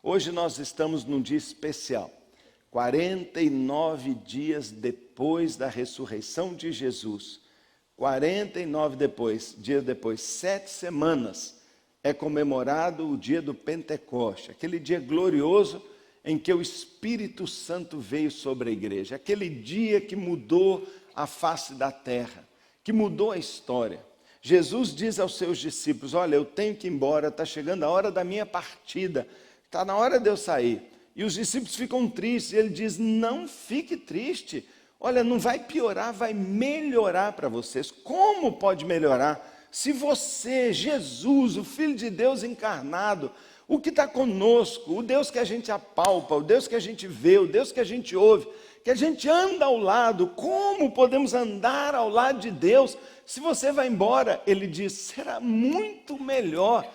Hoje nós estamos num dia especial, 49 dias depois da ressurreição de Jesus, 49 dias depois, 7 semanas, é comemorado o dia do Pentecoste, aquele dia glorioso em que o Espírito Santo veio sobre a igreja, aquele dia que mudou a face da terra, que mudou a história. Jesus diz aos seus discípulos: olha, eu tenho que ir embora, está chegando a hora da minha partida, está na hora de eu sair. E os discípulos ficam tristes, e ele diz: não fique triste, olha, não vai piorar, vai melhorar para vocês. Como pode melhorar? Se você, Jesus, o Filho de Deus encarnado, o que está conosco, o Deus que a gente apalpa, o Deus que a gente vê, o Deus que a gente ouve, que a gente anda ao lado, como podemos andar ao lado de Deus? Se você vai embora, ele diz, será muito melhor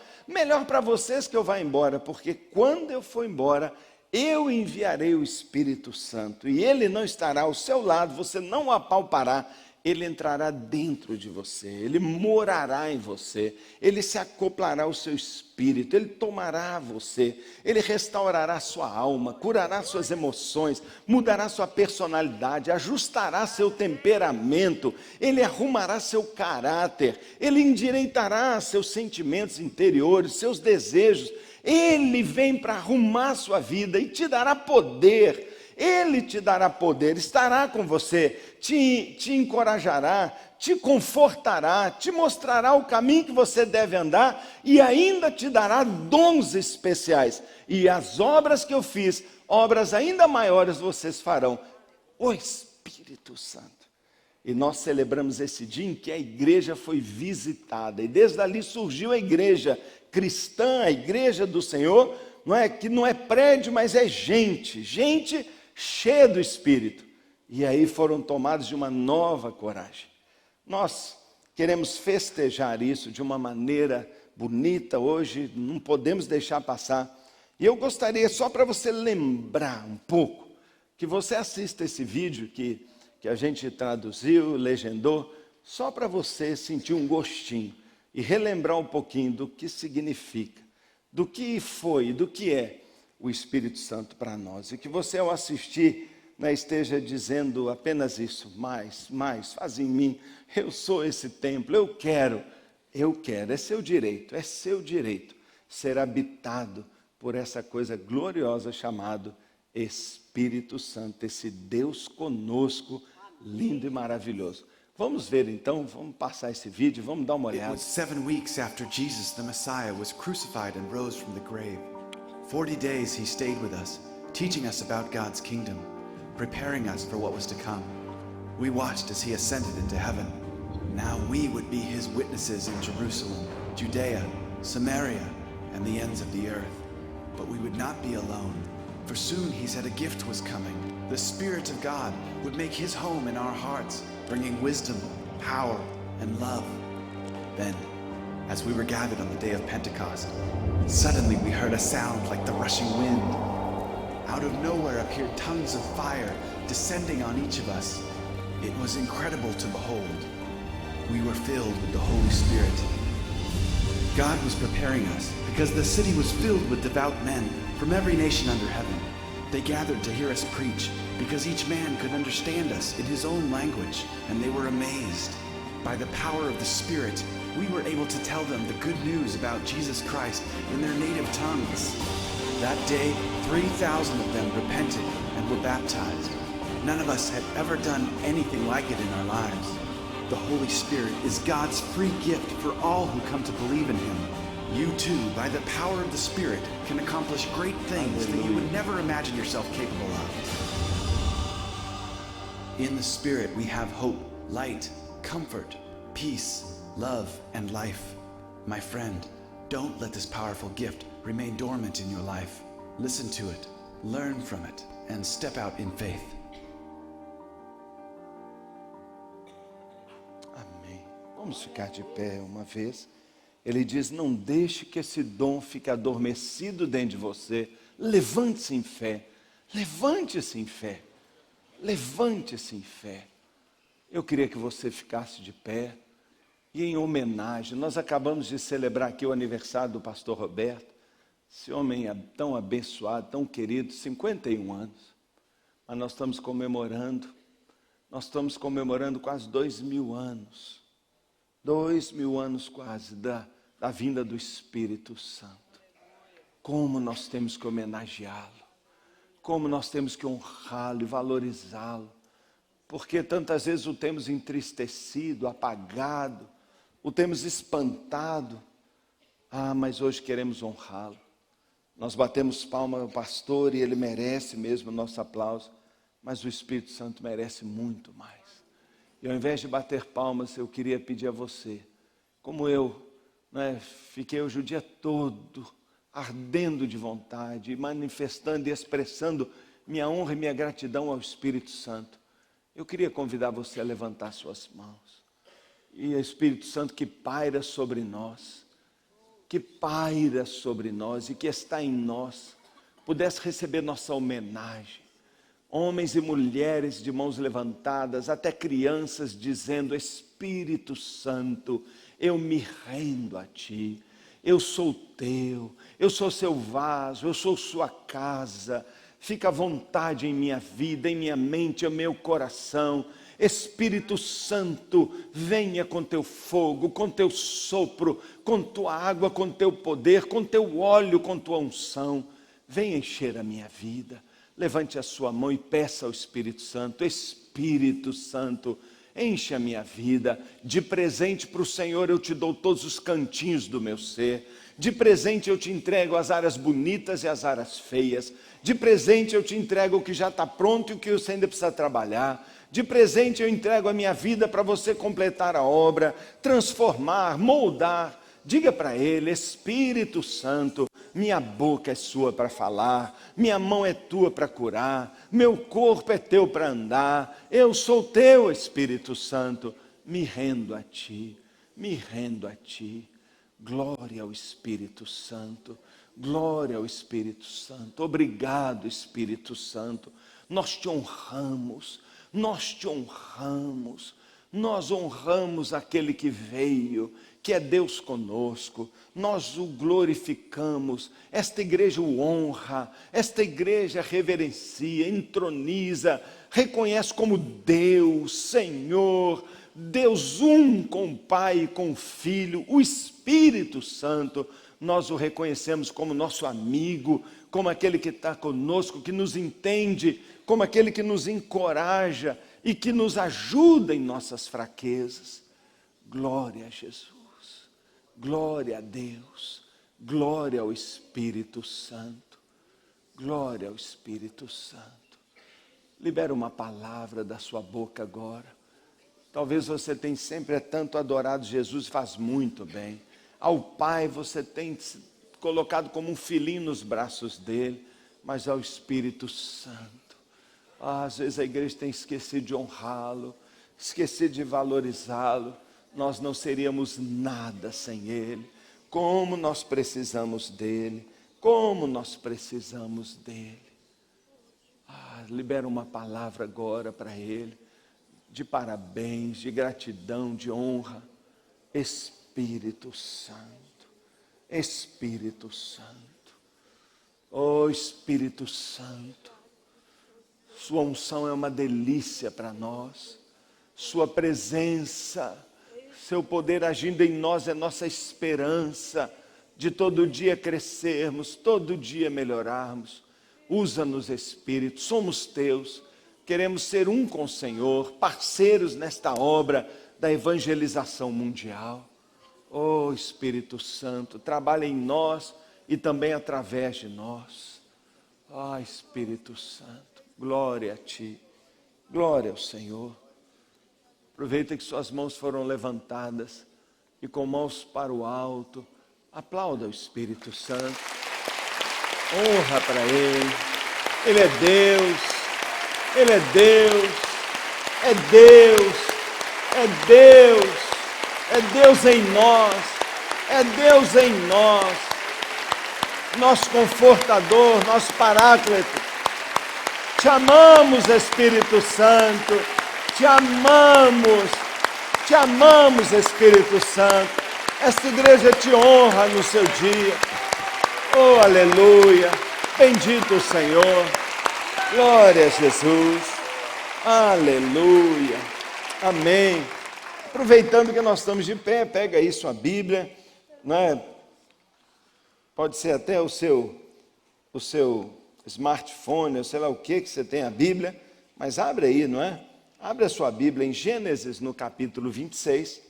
para vocês que eu vá embora, porque quando eu for embora, eu enviarei o Espírito Santo, e ele não estará ao seu lado, você não o apalpará, ele entrará dentro de você, ele morará em você, ele se acoplará ao seu espírito, ele tomará você, ele restaurará sua alma, curará suas emoções, mudará sua personalidade, ajustará seu temperamento, ele arrumará seu caráter, ele endireitará seus sentimentos interiores, seus desejos. Ele vem para arrumar sua vida e te dará poder. Ele te dará poder, estará com você, te encorajará, te confortará, te mostrará o caminho que você deve andar e ainda te dará dons especiais. E as obras que eu fiz, obras ainda maiores vocês farão. O Espírito Santo. E nós celebramos esse dia em que a igreja foi visitada. E desde ali surgiu a igreja cristã, a igreja do Senhor, que não é prédio, mas é gente cheia do Espírito, e aí foram tomados de uma nova coragem. Nós queremos festejar isso de uma maneira bonita hoje, não podemos deixar passar, e eu gostaria só para você lembrar um pouco, que você assista esse vídeo que a gente traduziu, legendou, só para você sentir um gostinho, e relembrar um pouquinho do que significa, do que foi, do que é, o Espírito Santo para nós, e que você ao assistir, esteja dizendo apenas isso, mais, faz em mim, eu sou esse templo, eu quero, é seu direito ser habitado por essa coisa gloriosa chamada Espírito Santo, esse Deus conosco, lindo e maravilhoso. Vamos ver então, vamos passar esse vídeo, vamos dar uma olhada. It was 7 weeks after Jesus, the Messiah, was crucified and rose from the grave. 40 days he stayed with us, teaching us about God's kingdom, preparing us for what was to come. We watched as he ascended into heaven. Now we would be his witnesses in Jerusalem, Judea, Samaria, and the ends of the earth. But we would not be alone, for soon he said a gift was coming. The Spirit of God would make his home in our hearts, bringing wisdom, power, and love. Then, as we were gathered on the day of Pentecost, suddenly we heard a sound like the rushing wind. Out of nowhere appeared tongues of fire descending on each of us. It was incredible to behold. We were filled with the Holy Spirit. God was preparing us because the city was filled with devout men from every nation under heaven. They gathered to hear us preach because each man could understand us in his own language, and they were amazed. By the power of the Spirit, we were able to tell them the good news about Jesus Christ in their native tongues. That day, 3,000 of them repented and were baptized. None of us had ever done anything like it in our lives. The Holy Spirit is God's free gift for all who come to believe in him. You too, by the power of the Spirit, can accomplish great things that you would never imagine yourself capable of. In the Spirit we have hope, light, comfort, peace, love, and life. My friend, don't let this powerful gift remain dormant in your life. Listen to it, learn from it, and step out in faith. Amém. Vamos ficar de pé uma vez. Ele diz, não deixe que esse dom fique adormecido dentro de você. Levante-se em fé. Levante-se em fé. Levante-se em fé. Eu queria que você ficasse de pé. E em homenagem, nós acabamos de celebrar aqui o aniversário do pastor Roberto. Esse homem é tão abençoado, tão querido, 51 anos. Mas nós estamos comemorando quase 2.000 anos. 2.000 anos quase da vinda do Espírito Santo. Como nós temos que homenageá-lo. Como nós temos que honrá-lo e valorizá-lo. Porque tantas vezes o temos entristecido, apagado, o temos espantado. Mas hoje queremos honrá-lo. Nós batemos palma ao pastor e ele merece mesmo o nosso aplauso, mas o Espírito Santo merece muito mais. E ao invés de bater palmas, eu queria pedir a você, como eu, fiquei hoje o dia todo ardendo de vontade, manifestando e expressando minha honra e minha gratidão ao Espírito Santo. Eu queria convidar você a levantar suas mãos. E o Espírito Santo que paira sobre nós, e que está em nós, pudesse receber nossa homenagem. Homens e mulheres de mãos levantadas, até crianças dizendo: Espírito Santo, eu me rendo a Ti, eu sou Teu, eu sou Seu vaso, eu sou Sua casa, fica à vontade em minha vida, em minha mente, em meu coração. Espírito Santo, venha com teu fogo, com teu sopro, com tua água, com teu poder, com teu óleo, com tua unção. Venha encher a minha vida. Levante a sua mão e peça ao Espírito Santo: Espírito Santo, enche a minha vida. De presente para o Senhor eu te dou todos os cantinhos do meu ser. De presente eu te entrego as áreas bonitas e as áreas feias. De presente eu te entrego o que já está pronto e o que você ainda precisa trabalhar. De presente eu entrego a minha vida para você completar a obra, transformar, moldar. Diga para Ele: Espírito Santo, minha boca é sua para falar, minha mão é tua para curar, meu corpo é teu para andar, eu sou teu, Espírito Santo, me rendo a Ti, me rendo a Ti. Glória ao Espírito Santo, glória ao Espírito Santo. Obrigado, Espírito Santo, nós te honramos. Nós honramos aquele que veio, que é Deus conosco, nós o glorificamos, esta igreja o honra, esta igreja reverencia, entroniza, reconhece como Deus, Senhor, Deus um com o Pai e com o Filho, o Espírito Santo. Nós o reconhecemos como nosso amigo, como aquele que está conosco, que nos entende, como aquele que nos encoraja e que nos ajuda em nossas fraquezas. Glória a Jesus, glória a Deus, glória ao Espírito Santo, glória ao Espírito Santo. Libera uma palavra da sua boca agora. Talvez você tenha sempre tanto adorado Jesus, faz muito bem. Ao Pai você tem colocado como um filhinho nos braços dele, mas ao Espírito Santo, às vezes a igreja tem esquecido de honrá-lo, esquecido de valorizá-lo. Nós não seríamos nada sem ele. Como nós precisamos dele, como nós precisamos dele. Libera uma palavra agora para ele, de parabéns, de gratidão, de honra. Espírito Santo, Espírito Santo, oh Espírito Santo, sua unção é uma delícia para nós, sua presença, seu poder agindo em nós é nossa esperança de todo dia crescermos, todo dia melhorarmos. Usa-nos, Espírito, somos teus, queremos ser um com o Senhor, parceiros nesta obra da evangelização mundial. Oh Espírito Santo, trabalha em nós e também através de nós. Espírito Santo, glória a Ti, glória ao Senhor. Aproveita que suas mãos foram levantadas e com mãos para o alto, aplauda o Espírito Santo. Honra para Ele. Ele é Deus, Ele é Deus, é Deus, é Deus, é Deus em nós, é Deus em nós, nosso confortador, nosso paráclito. Te amamos, Espírito Santo, te amamos, Espírito Santo. Esta igreja te honra no seu dia. Oh, aleluia! Bendito o Senhor! Glória a Jesus! Aleluia! Amém! Aproveitando que nós estamos de pé, pega aí sua Bíblia, né? Pode ser até o seu smartphone, ou sei lá o que você tem a Bíblia, mas abre aí, não é? Abre a sua Bíblia em Gênesis, no capítulo 26.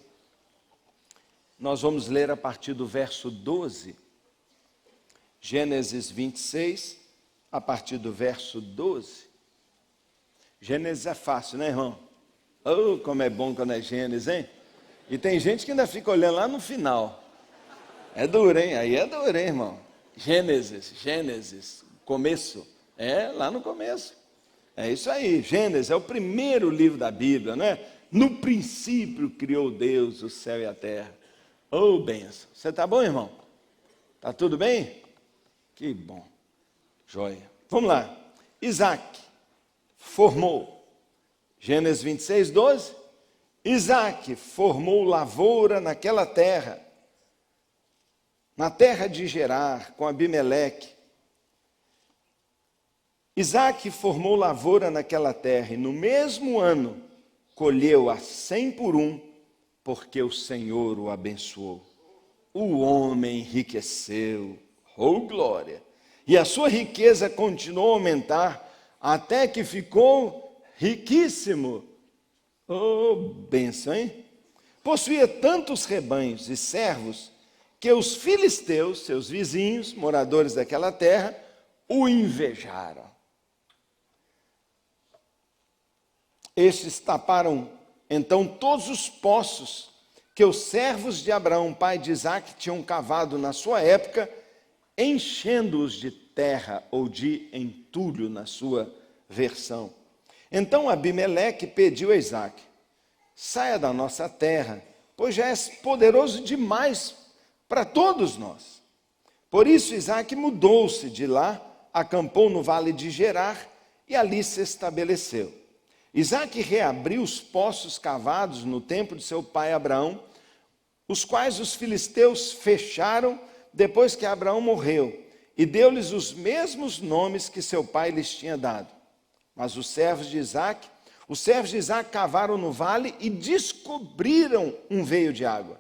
Nós vamos ler a partir do verso 12. Gênesis 26, a partir do verso 12. Gênesis é fácil, né, irmão? Oh, como é bom quando é Gênesis, hein? E tem gente que ainda fica olhando lá no final. É duro, hein? Aí é duro, hein, irmão? Gênesis, começo. É, lá no começo. É isso aí, Gênesis é o primeiro livro da Bíblia, né? No princípio criou Deus o céu e a terra. Oh, benção. Você está bom, irmão? Está tudo bem? Que bom. Joia. Vamos lá. Isaac formou. Gênesis 26, 12. Isaac formou lavoura naquela terra, na terra de Gerar, com Abimeleque. Isaac formou lavoura naquela terra, e no mesmo ano colheu a 100 por um, porque o Senhor o abençoou. O homem enriqueceu, oh glória! E a sua riqueza continuou a aumentar, até que ficou riquíssimo. Oh, bênção, hein? Possuía tantos rebanhos e servos, que os filisteus, seus vizinhos, moradores daquela terra, o invejaram. Estes taparam então todos os poços que os servos de Abraão, pai de Isaque, tinham cavado na sua época, enchendo-os de terra ou de entulho na sua versão. Então Abimeleque pediu a Isaque: saia da nossa terra, pois já és poderoso demais para todos nós. Por isso Isaque mudou-se de lá, acampou no vale de Gerar e ali se estabeleceu. Isaque reabriu os poços cavados no tempo de seu pai Abraão, os quais os filisteus fecharam depois que Abraão morreu, e deu-lhes os mesmos nomes que seu pai lhes tinha dado. Mas os servos de Isaque cavaram no vale e descobriram um veio de água.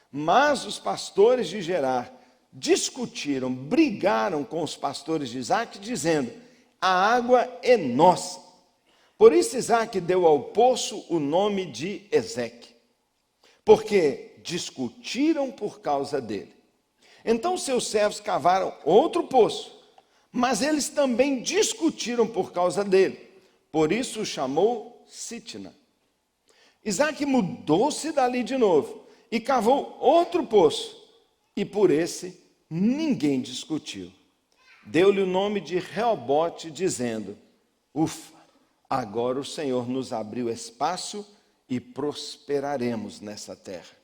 Mas os pastores de Gerar discutiram, brigaram com os pastores de Isaque, dizendo: a água é nossa. Por isso Isaque deu ao poço o nome de Ezeque, porque discutiram por causa dele. Então seus servos cavaram outro poço, mas eles também discutiram por causa dele. Por isso o chamou Sitna. Isaque mudou-se dali de novo e cavou outro poço, e por esse ninguém discutiu. Deu-lhe o nome de Reobote, dizendo: ufa, agora o Senhor nos abriu espaço e prosperaremos nessa terra.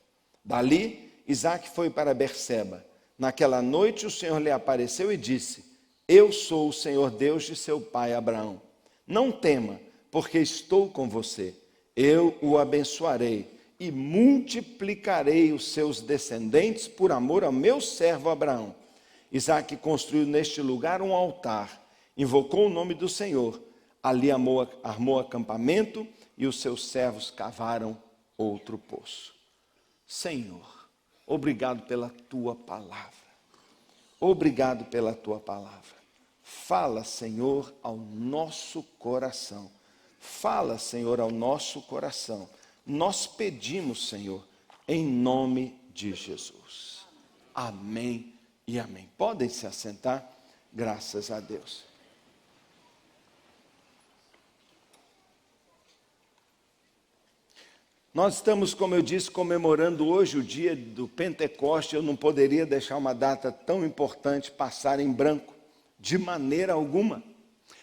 Dali, Isaque foi para Berseba. Naquela noite o Senhor lhe apareceu e disse: eu sou o Senhor Deus de seu pai Abraão. Não tema, porque estou com você. Eu o abençoarei e multiplicarei os seus descendentes por amor ao meu servo Abraão. Isaque construiu neste lugar um altar, invocou o nome do Senhor. Ali armou acampamento e os seus servos cavaram outro poço. Senhor, obrigado pela tua palavra. Obrigado pela tua palavra. Fala, Senhor, ao nosso coração. Fala, Senhor, ao nosso coração. Nós pedimos, Senhor, em nome de Jesus. Amém e amém. Podem se assentar, graças a Deus. Nós estamos, como eu disse, comemorando hoje o dia do Pentecoste. Eu não poderia deixar uma data tão importante passar em branco, de maneira alguma.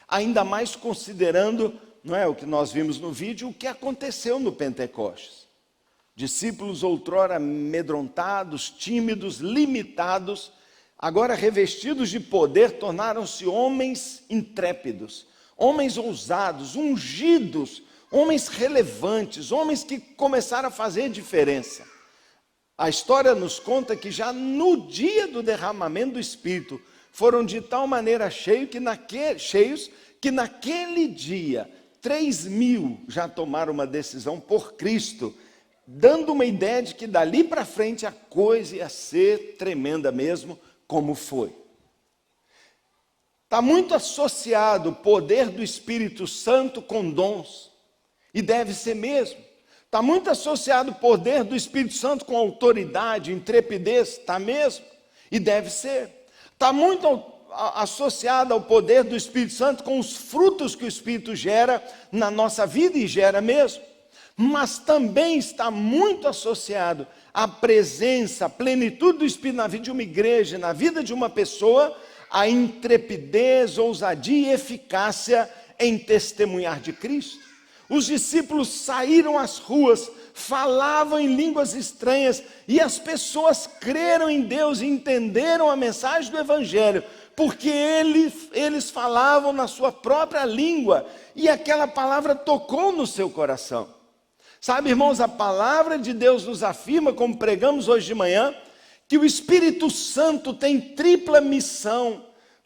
Ainda mais considerando, não é, o que nós vimos no vídeo, o que aconteceu no Pentecostes. Discípulos outrora amedrontados, tímidos, limitados, agora revestidos de poder, tornaram-se homens intrépidos, homens ousados, ungidos, homens relevantes, homens que começaram a fazer diferença. A história nos conta que já no dia do derramamento do Espírito, foram de tal maneira cheios que naquele dia 3.000 já tomaram uma decisão por Cristo, dando uma ideia de que dali para frente a coisa ia ser tremenda mesmo, como foi. Está muito associado o poder do Espírito Santo com dons, e deve ser mesmo. Está muito associado o poder do Espírito Santo com autoridade, intrepidez, está mesmo, e deve ser. Está muito associado ao poder do Espírito Santo com os frutos que o Espírito gera na nossa vida, e gera mesmo. Mas também está muito associado à presença, à plenitude do Espírito na vida de uma igreja, na vida de uma pessoa, a intrepidez, ousadia e eficácia em testemunhar de Cristo. Os discípulos saíram às ruas, falavam em línguas estranhas, e as pessoas creram em Deus e entenderam a mensagem do Evangelho, porque eles falavam na sua própria língua, e aquela palavra tocou no seu coração. Sabe, irmãos, a palavra de Deus nos afirma, como pregamos hoje de manhã, que o Espírito Santo tem tripla missão,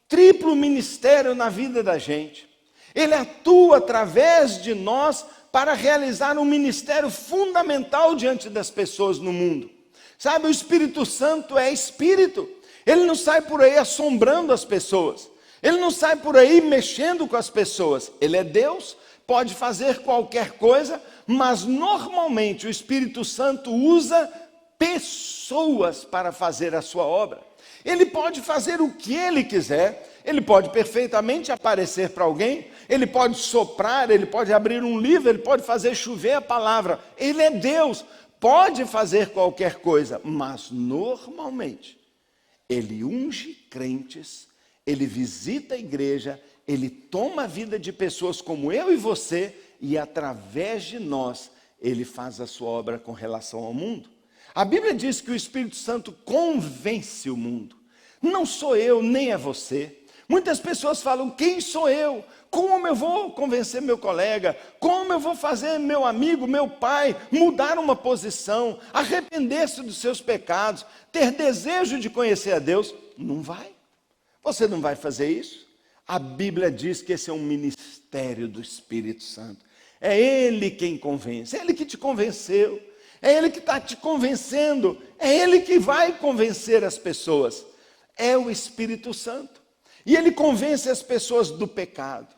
triplo ministério na vida da gente. Ele atua através de nós para realizar um ministério fundamental diante das pessoas no mundo. Sabe, o Espírito Santo é Espírito. Ele não sai por aí assombrando as pessoas. Ele não sai por aí mexendo com as pessoas. Ele é Deus, pode fazer qualquer coisa, mas normalmente o Espírito Santo usa pessoas para fazer a sua obra. Ele pode fazer o que ele quiser. Ele pode perfeitamente aparecer para alguém, ele pode soprar, ele pode abrir um livro, ele pode fazer chover a palavra. Ele é Deus, pode fazer qualquer coisa, mas normalmente ele unge crentes, ele visita a igreja, ele toma a vida de pessoas como eu e você, e através de nós ele faz a sua obra com relação ao mundo. A Bíblia diz que o Espírito Santo convence o mundo. Não sou eu, nem é você. Muitas pessoas falam, quem sou eu? Como eu vou convencer meu colega? Como eu vou fazer meu amigo, meu pai, mudar uma posição, arrepender-se dos seus pecados, ter desejo de conhecer a Deus? Não vai. Você não vai fazer isso? A Bíblia diz que esse é um ministério do Espírito Santo. É Ele quem convence, é Ele que te convenceu, é Ele que está te convencendo, é Ele que vai convencer as pessoas. É o Espírito Santo. E ele convence as pessoas do pecado.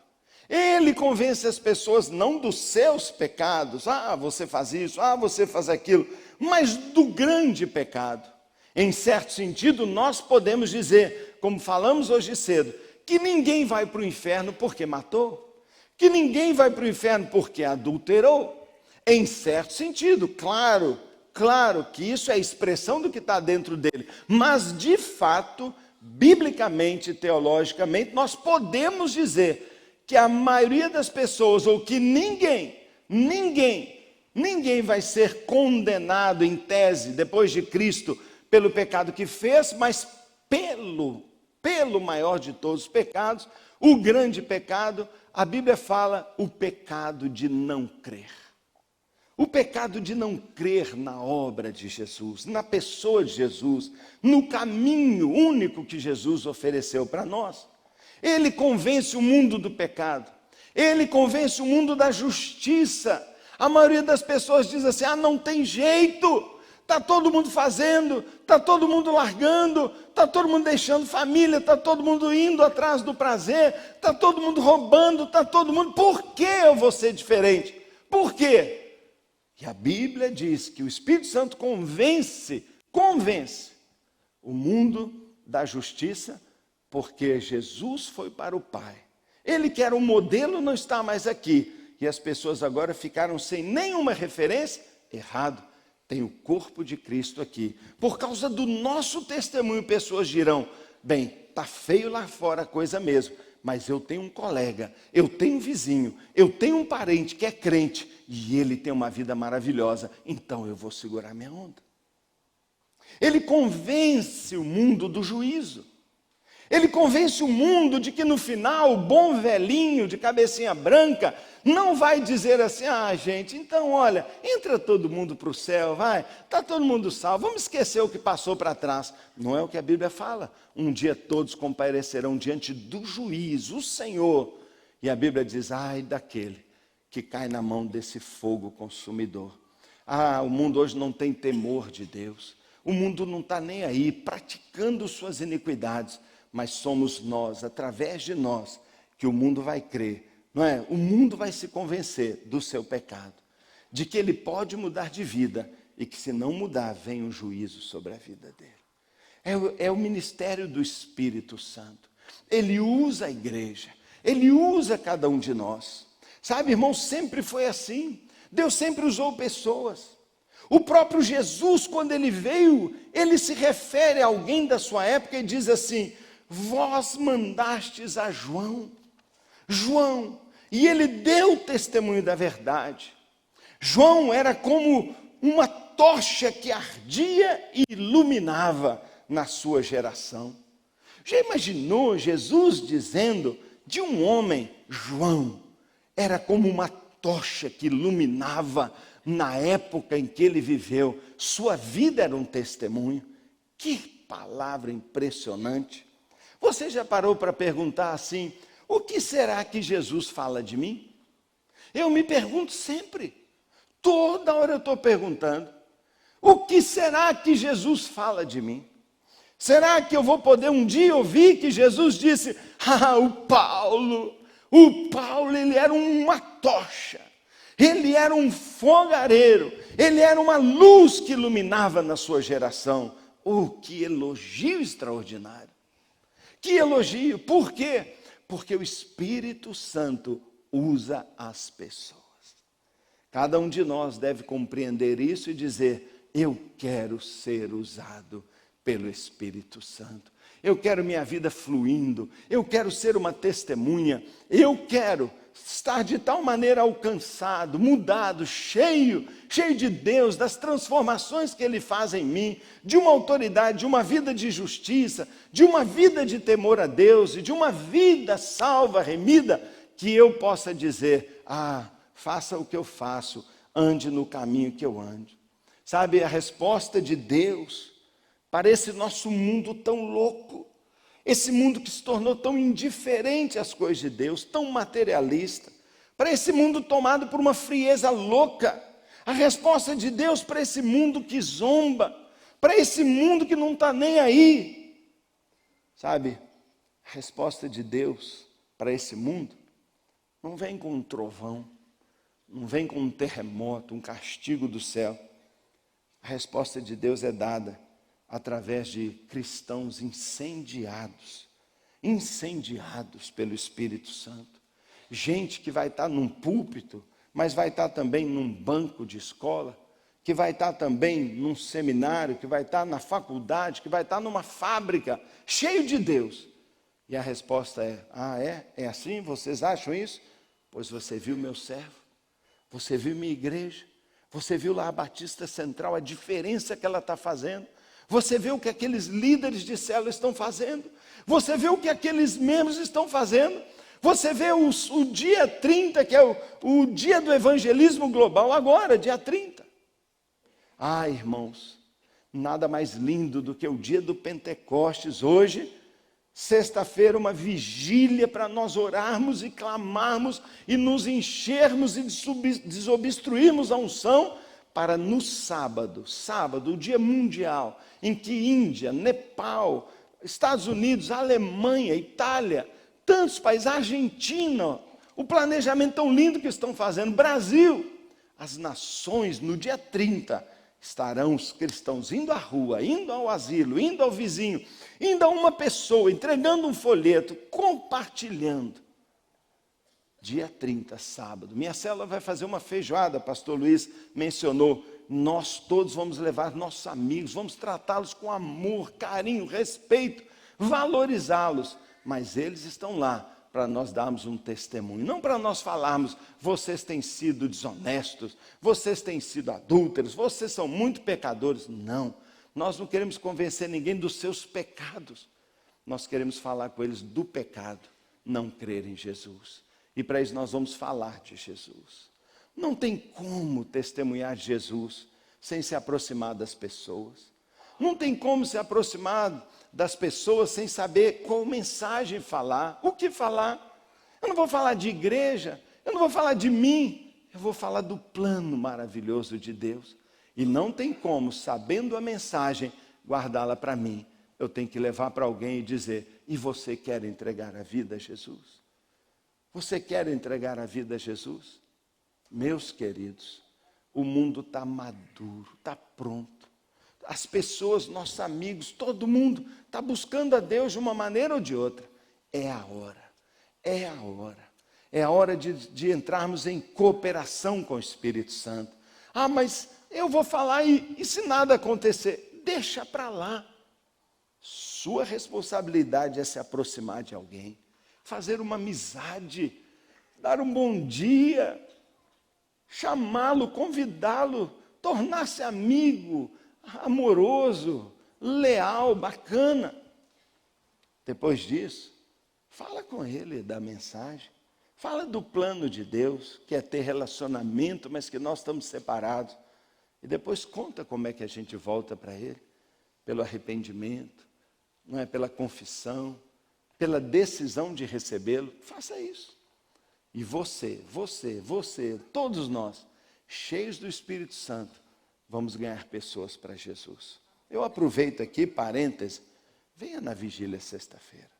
Ele convence as pessoas não dos seus pecados. Ah, você faz isso, ah, você faz aquilo. Mas do grande pecado. Em certo sentido, nós podemos dizer, como falamos hoje cedo, que ninguém vai para o inferno porque matou. Que ninguém vai para o inferno porque adulterou. Em certo sentido, claro que isso é a expressão do que está dentro dele. Mas, de fato, biblicamente, teologicamente, nós podemos dizer que a maioria das pessoas, ou que ninguém vai ser condenado em tese, depois de Cristo, pelo pecado que fez, mas pelo maior de todos os pecados, o grande pecado, a Bíblia fala, o pecado de não crer. O pecado de não crer na obra de Jesus, na pessoa de Jesus, no caminho único que Jesus ofereceu para nós. Ele convence o mundo do pecado, ele convence o mundo da justiça. A maioria das pessoas diz assim, não tem jeito, está todo mundo fazendo, está todo mundo largando, está todo mundo deixando família, está todo mundo indo atrás do prazer, está todo mundo roubando, está todo mundo, por que eu vou ser diferente? Por quê? E a Bíblia diz que o Espírito Santo convence o mundo da justiça, porque Jesus foi para o Pai. Ele que era um modelo não está mais aqui. E as pessoas agora ficaram sem nenhuma referência. Errado, tem o corpo de Cristo aqui. Por causa do nosso testemunho, pessoas dirão, bem, está feio lá fora a coisa mesmo, mas eu tenho um colega, eu tenho um vizinho, eu tenho um parente que é crente, e ele tem uma vida maravilhosa, então eu vou segurar minha onda. Ele convence o mundo do juízo. Ele convence o mundo de que no final, o bom velhinho de cabecinha branca não vai dizer assim: ah, gente, então olha, entra todo mundo para o céu, vai, está todo mundo salvo, vamos esquecer o que passou para trás. Não é o que a Bíblia fala. Um dia todos comparecerão diante do juiz, o Senhor. E a Bíblia diz: ai daquele que cai na mão desse fogo consumidor. Ah, o mundo hoje não tem temor de Deus. O mundo não está nem aí, praticando suas iniquidades. Mas somos nós, através de nós, que o mundo vai crer, não é? O mundo vai se convencer do seu pecado, de que ele pode mudar de vida e que se não mudar, vem um juízo sobre a vida dele. É o ministério do Espírito Santo. Ele usa a igreja, ele usa cada um de nós. Sabe, irmão, sempre foi assim. Deus sempre usou pessoas. O próprio Jesus, quando ele veio, ele se refere a alguém da sua época e diz assim: vós mandastes a João, e ele deu testemunho da verdade. João era como uma tocha que ardia e iluminava na sua geração. Já imaginou Jesus dizendo de um homem, João, era como uma tocha que iluminava na época em que ele viveu, sua vida era um testemunho. Que palavra impressionante! Você já parou para perguntar assim: o que será que Jesus fala de mim? Eu me pergunto sempre, toda hora eu estou perguntando: o que será que Jesus fala de mim? Será que eu vou poder um dia ouvir que Jesus disse: ah, o Paulo, ele era uma tocha, ele era um fogareiro, ele era uma luz que iluminava na sua geração. Oh, que elogio extraordinário! Que elogio! Por quê? Porque o Espírito Santo usa as pessoas. Cada um de nós deve compreender isso e dizer: eu quero ser usado pelo Espírito Santo. Eu quero minha vida fluindo, eu quero ser uma testemunha, eu quero estar de tal maneira alcançado, mudado, cheio de Deus, das transformações que Ele faz em mim, de uma autoridade, de uma vida de justiça, de uma vida de temor a Deus e de uma vida salva, remida, que eu possa dizer: ah, faça o que eu faço, ande no caminho que eu ando. Sabe, a resposta de Deus para esse nosso mundo tão louco, esse mundo que se tornou tão indiferente às coisas de Deus, tão materialista, para esse mundo tomado por uma frieza louca, a resposta de Deus para esse mundo que zomba, para esse mundo que não está nem aí, sabe, a resposta de Deus para esse mundo não vem com um trovão, não vem com um terremoto, um castigo do céu. A resposta de Deus é dada através de cristãos incendiados pelo Espírito Santo. Gente que vai estar num púlpito, mas vai estar também num banco de escola, que vai estar também num seminário, que vai estar na faculdade, que vai estar numa fábrica, cheio de Deus. E a resposta é: ah, é? É assim? Vocês acham isso? Pois você viu meu servo, você viu minha igreja, você viu lá a Batista Central, a diferença que ela está fazendo. Você vê o que aqueles líderes de célula estão fazendo. Você vê o que aqueles membros estão fazendo. Você vê o dia 30, que é o dia do evangelismo global, agora, dia 30. Ah, irmãos, nada mais lindo do que o dia do Pentecostes, hoje, sexta-feira, uma vigília para nós orarmos e clamarmos e nos enchermos e desobstruirmos a unção, para no sábado, o dia mundial, em que Índia, Nepal, Estados Unidos, Alemanha, Itália, tantos países, Argentina, o planejamento tão lindo que estão fazendo, Brasil, as nações no dia 30, estarão os cristãos indo à rua, indo ao asilo, indo ao vizinho, indo a uma pessoa, entregando um folheto, compartilhando. Dia 30, sábado, minha célula vai fazer uma feijoada, pastor Luiz mencionou. Nós todos vamos levar nossos amigos, vamos tratá-los com amor, carinho, respeito, valorizá-los. Mas eles estão lá para nós darmos um testemunho, não para nós falarmos: vocês têm sido desonestos, vocês têm sido adúlteros, vocês são muito pecadores. Não, nós não queremos convencer ninguém dos seus pecados. nós queremos falar com eles do pecado, não crer em Jesus. E para isso nós vamos falar de Jesus. Não tem como testemunhar de Jesus sem se aproximar das pessoas. Não tem como se aproximar das pessoas sem saber qual mensagem falar, o que falar. Eu não vou falar de igreja, eu não vou falar de mim, eu vou falar do plano maravilhoso de Deus. E não tem como, sabendo a mensagem, guardá-la para mim. Eu tenho que levar para alguém e dizer: e você quer entregar a vida a Jesus? Você quer entregar a vida a Jesus? Meus queridos, o mundo está maduro, está pronto. As pessoas, nossos amigos, todo mundo está buscando a Deus de uma maneira ou de outra. É a hora, é a hora. É a hora de entrarmos em cooperação com o Espírito Santo. Ah, mas eu vou falar e se nada acontecer? Deixa para lá. Sua responsabilidade é se aproximar de alguém, fazer uma amizade, dar um bom dia, chamá-lo, convidá-lo, tornar-se amigo, amoroso, leal, bacana. Depois disso, fala com ele da mensagem, fala do plano de Deus, que é ter relacionamento, mas que nós estamos separados. E depois conta como é que a gente volta para ele, pelo arrependimento, não é, pela confissão, pela decisão de recebê-lo. Faça isso. E você, todos nós, cheios do Espírito Santo, vamos ganhar pessoas para Jesus. Eu aproveito aqui, parêntese, venha na vigília sexta-feira.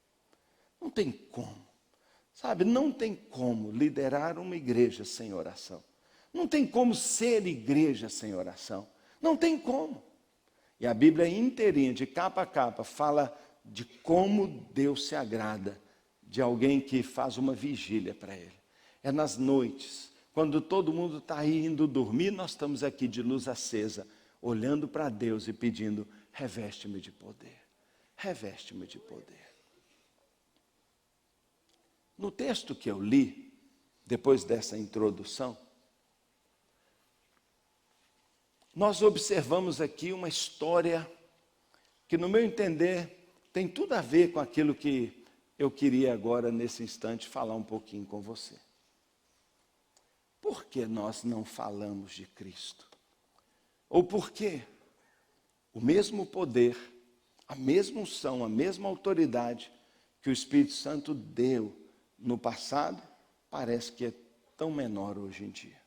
Não tem como, sabe, não tem como liderar uma igreja sem oração. Não tem como ser igreja sem oração. Não tem como. E a Bíblia inteirinha, de capa a capa, fala de como Deus se agrada de alguém que faz uma vigília para Ele. É nas noites, quando todo mundo está indo dormir, nós estamos aqui de luz acesa, olhando para Deus e pedindo: reveste-me de poder, reveste-me de poder. No texto que eu li, depois dessa introdução, nós observamos aqui uma história que, no meu entender, tem tudo a ver com aquilo que eu queria agora, nesse instante, falar um pouquinho com você. Por que nós não falamos de Cristo? Ou por que o mesmo poder, a mesma unção, a mesma autoridade que o Espírito Santo deu no passado, parece que é tão menor hoje em dia?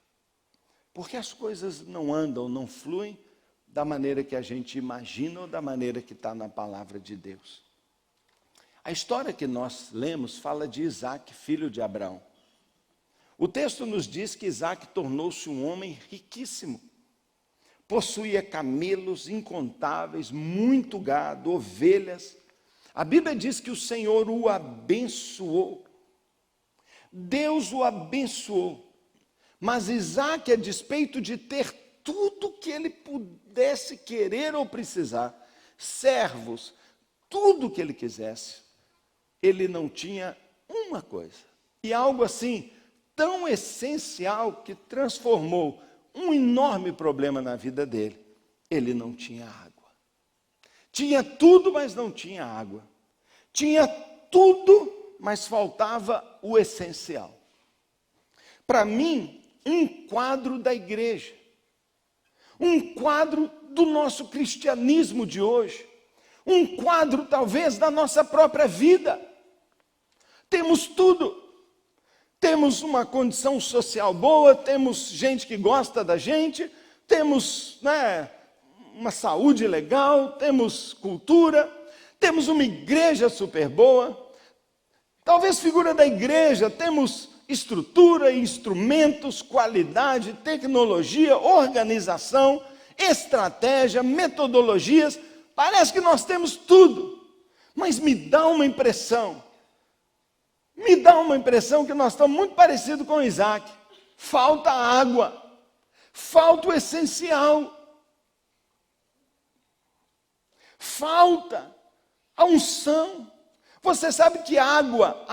Porque as coisas não andam, não fluem da maneira que a gente imagina ou da maneira que está na palavra de Deus. A história que nós lemos fala de Isaac, filho de Abraão. O texto nos diz que Isaac tornou-se um homem riquíssimo. Possuía camelos incontáveis, muito gado, ovelhas. A Bíblia diz que o Senhor o abençoou. Deus o abençoou. Mas Isaac, a despeito de ter tudo que ele pudesse querer ou precisar, servos, tudo que ele quisesse, ele não tinha uma coisa. E algo assim, tão essencial, que transformou um enorme problema na vida dele. Ele não tinha água. Tinha tudo, mas não tinha água. Tinha tudo, mas faltava o essencial. Para mim, um quadro da igreja, um quadro do nosso cristianismo de hoje, um quadro talvez da nossa própria vida. Temos tudo, temos uma condição social boa, temos gente que gosta da gente, temos, uma saúde legal, temos cultura, temos uma igreja super boa, talvez figura da igreja, temos estrutura, instrumentos, qualidade, tecnologia, organização, estratégia, metodologias. Parece que nós temos tudo, mas me dá uma impressão que nós estamos muito parecidos com Isaac. Falta água, falta o essencial, falta a unção. Você sabe que água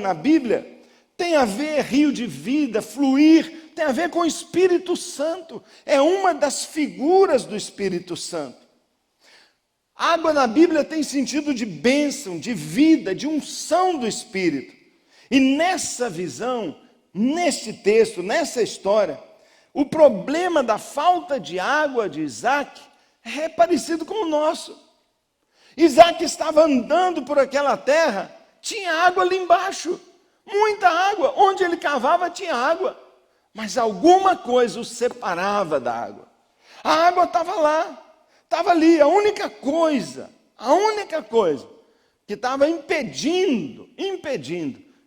na Bíblia tem a ver, rio de vida, fluir, tem a ver com o Espírito Santo. É uma das figuras do Espírito Santo. Água na Bíblia tem sentido de bênção, de vida, de unção do Espírito. E nessa visão, neste texto, nessa história, o problema da falta de água de Isaac é parecido com o nosso. Isaac estava andando por aquela terra, tinha água ali embaixo, muita água, onde ele cavava tinha água, mas alguma coisa o separava da água. A água estava lá, estava ali, a única coisa que estava impedindo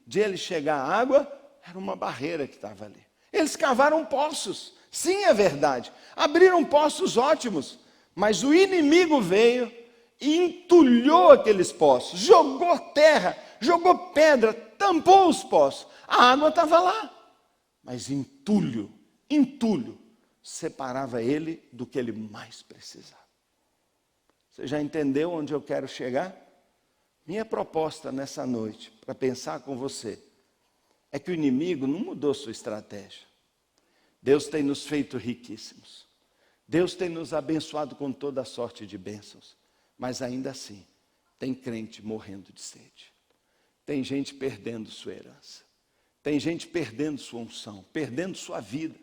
de ele chegar à água, era uma barreira que estava ali. Eles cavaram poços, sim, é verdade, abriram poços ótimos, mas o inimigo veio e entulhou aqueles poços, jogou terra, jogou pedra, tampou os poços. A água estava lá, mas entulho separava ele do que ele mais precisava. Você já entendeu onde eu quero chegar? Minha proposta nessa noite, para pensar com você, é que o inimigo não mudou sua estratégia. Deus tem nos feito riquíssimos. Deus tem nos abençoado com toda a sorte de bênçãos. Mas ainda assim, tem crente morrendo de sede. Tem gente perdendo sua herança. Tem gente perdendo sua unção, perdendo sua vida.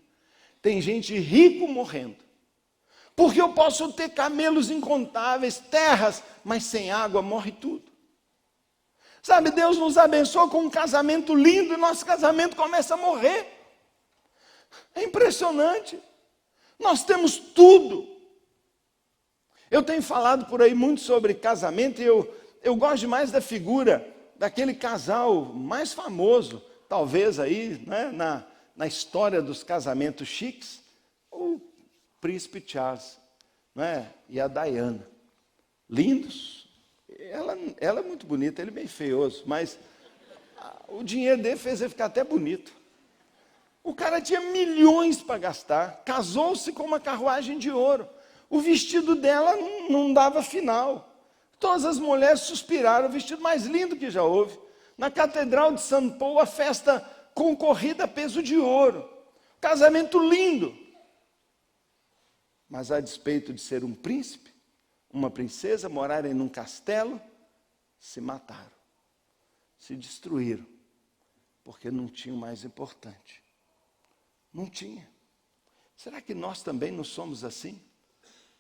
Tem gente rico morrendo. Porque eu posso ter camelos incontáveis, terras, mas sem água morre tudo. Sabe, Deus nos abençoou com um casamento lindo e nosso casamento começa a morrer. É impressionante. Nós temos tudo. Eu tenho falado por aí muito sobre casamento e eu gosto demais da figura daquele casal mais famoso, talvez aí, né, na história dos casamentos chiques, o príncipe Charles, né, e a Diana. Lindos. Ela é muito bonita, ele é bem feioso, mas o dinheiro dele fez ele ficar até bonito. O cara tinha milhões para gastar, casou-se com uma carruagem de ouro. O vestido dela não dava final. Todas as mulheres suspiraram, o vestido mais lindo que já houve. Na Catedral de São Paulo, a festa concorrida a peso de ouro. Casamento lindo. Mas a despeito de ser um príncipe, uma princesa, morarem num castelo, se mataram, se destruíram, porque não tinha o mais importante. Não tinha. Será que nós também não somos assim?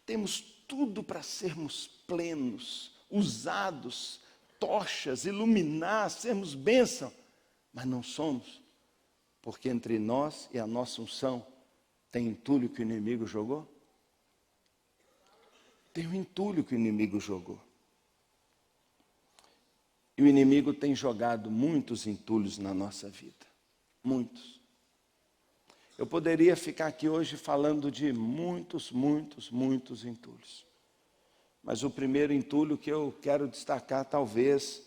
Temos tudo para sermos plenos, usados, tochas, iluminar, sermos bênção, mas não somos, porque entre nós e a nossa unção tem entulho que o inimigo jogou? Tem um entulho que o inimigo jogou. E o inimigo tem jogado muitos entulhos na nossa vida. Muitos. Eu poderia ficar aqui hoje falando de muitos entulhos. Mas o primeiro entulho que eu quero destacar, talvez,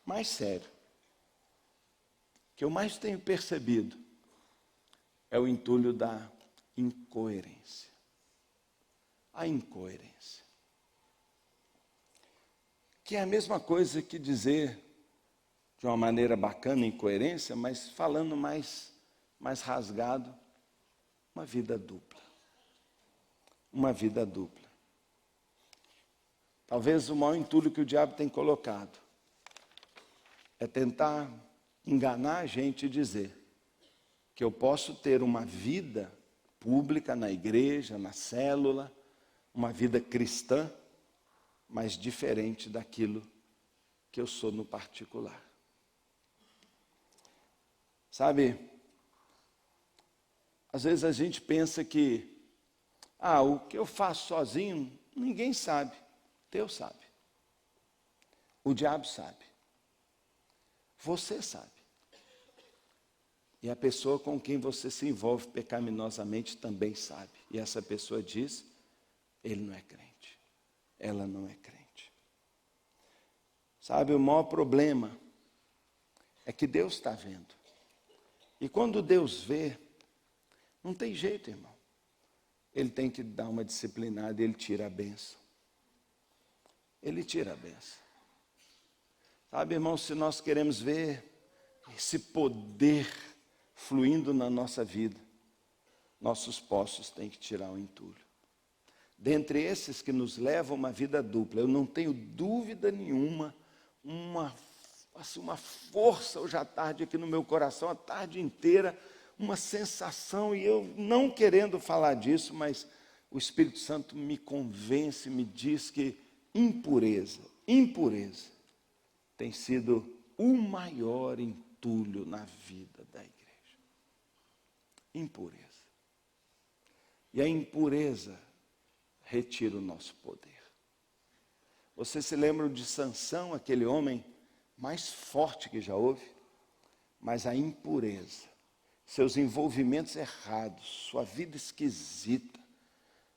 mais sério, que eu mais tenho percebido, é o entulho da incoerência. A incoerência. Que é a mesma coisa que dizer, de uma maneira bacana, incoerência, mas falando mais rasgado, uma vida dupla. Uma vida dupla. Talvez o maior entulho que o diabo tem colocado é tentar enganar a gente e dizer que eu posso ter uma vida pública na igreja, na célula, uma vida cristã, mas diferente daquilo que eu sou no particular. Sabe, às vezes a gente pensa que, o que eu faço sozinho, ninguém sabe. Deus sabe. O diabo sabe. Você sabe. E a pessoa com quem você se envolve pecaminosamente também sabe. E essa pessoa diz, ele não é crente. Ela não é crente. Sabe, o maior problema é que Deus está vendo. E quando Deus vê, não tem jeito, irmão. Ele tem que dar uma disciplinada e ele tira a bênção. Ele tira a bênção. Sabe, irmão, se nós queremos ver esse poder fluindo na nossa vida, nossos poços têm que tirar o entulho. dentre esses que nos levam a uma vida dupla, eu não tenho dúvida nenhuma, uma força hoje à tarde aqui no meu coração, a tarde inteira, uma sensação, e eu não querendo falar disso, mas o Espírito Santo me convence, me diz que impureza tem sido o maior entulho na vida da igreja. Impureza. E a impureza retira o nosso poder. Você se lembra de Sansão, aquele homem mais forte que já houve? Mas a impureza, seus envolvimentos errados, sua vida esquisita,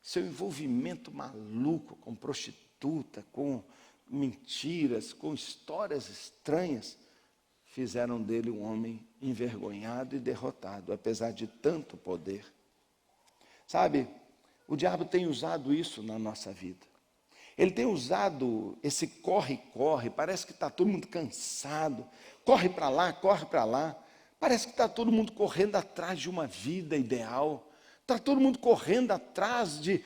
seu envolvimento maluco com prostituta, com mentiras, com histórias estranhas, fizeram dele um homem envergonhado e derrotado, apesar de tanto poder. Sabe, o diabo tem usado isso na nossa vida. Ele tem usado esse corre-corre, parece que está todo mundo cansado, corre para lá, parece que está todo mundo correndo atrás de uma vida ideal, está todo mundo correndo atrás de,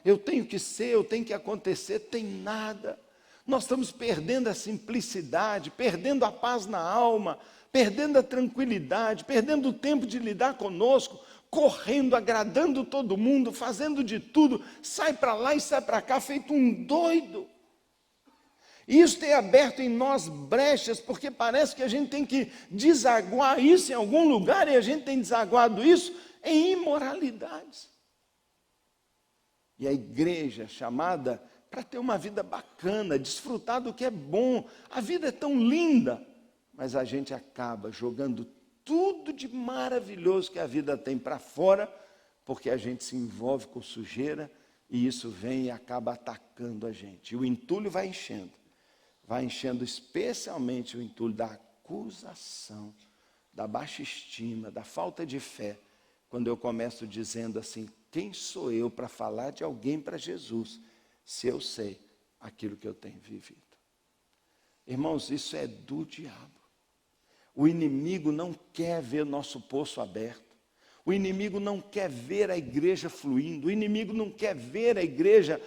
eu tenho que ser, eu tenho que acontecer, tem nada. Nós estamos perdendo a simplicidade, perdendo a paz na alma, perdendo a tranquilidade, perdendo o tempo de lidar conosco, correndo, agradando todo mundo, fazendo de tudo, sai para lá e sai para cá, feito um doido. E isso tem aberto em nós brechas, porque parece que a gente tem que desaguar isso em algum lugar, e a gente tem desaguado isso em imoralidades. E a igreja chamada para ter uma vida bacana, desfrutar do que é bom, a vida é tão linda, mas a gente acaba jogando tudo de maravilhoso que a vida tem para fora, porque a gente se envolve com sujeira, e isso vem e acaba atacando a gente. E o entulho vai enchendo especialmente o entulho da acusação, da baixa estima, da falta de fé, quando eu começo dizendo assim, quem sou eu para falar de alguém para Jesus, se eu sei aquilo que eu tenho vivido? Irmãos, isso é do diabo. O inimigo não quer ver nosso poço aberto. O inimigo não quer ver a igreja fluindo. O inimigo não quer ver a igreja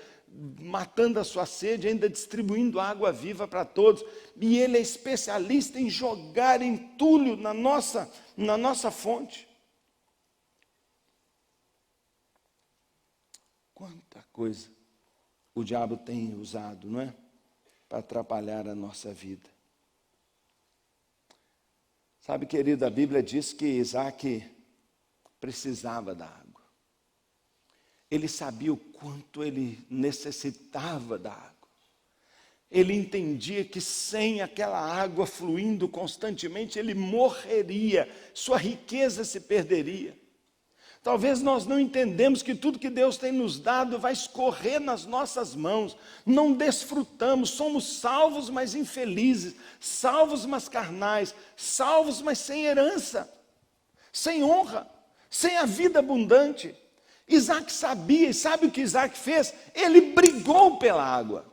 matando a sua sede, ainda distribuindo água viva para todos. E ele é especialista em jogar entulho na nossa fonte. Quanta coisa o diabo tem usado, não é? Para atrapalhar a nossa vida. Sabe, querido, a Bíblia diz que Isaac precisava da água. Ele sabia o quanto ele necessitava da água. Ele entendia que sem aquela água fluindo constantemente, ele morreria, sua riqueza se perderia. Talvez nós não entendemos que tudo que Deus tem nos dado vai escorrer nas nossas mãos, não desfrutamos, somos salvos, mas infelizes, salvos, mas carnais, salvos, mas sem herança, sem honra, sem a vida abundante. Isaac sabia, e sabe o que Isaac fez? Ele brigou pela água.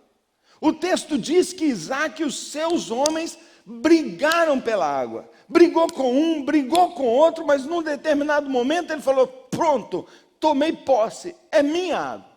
O texto diz que Isaac e os seus homens brigaram pela água. Brigou com um, brigou com outro, mas num determinado momento ele falou, pronto, tomei posse, é minha água.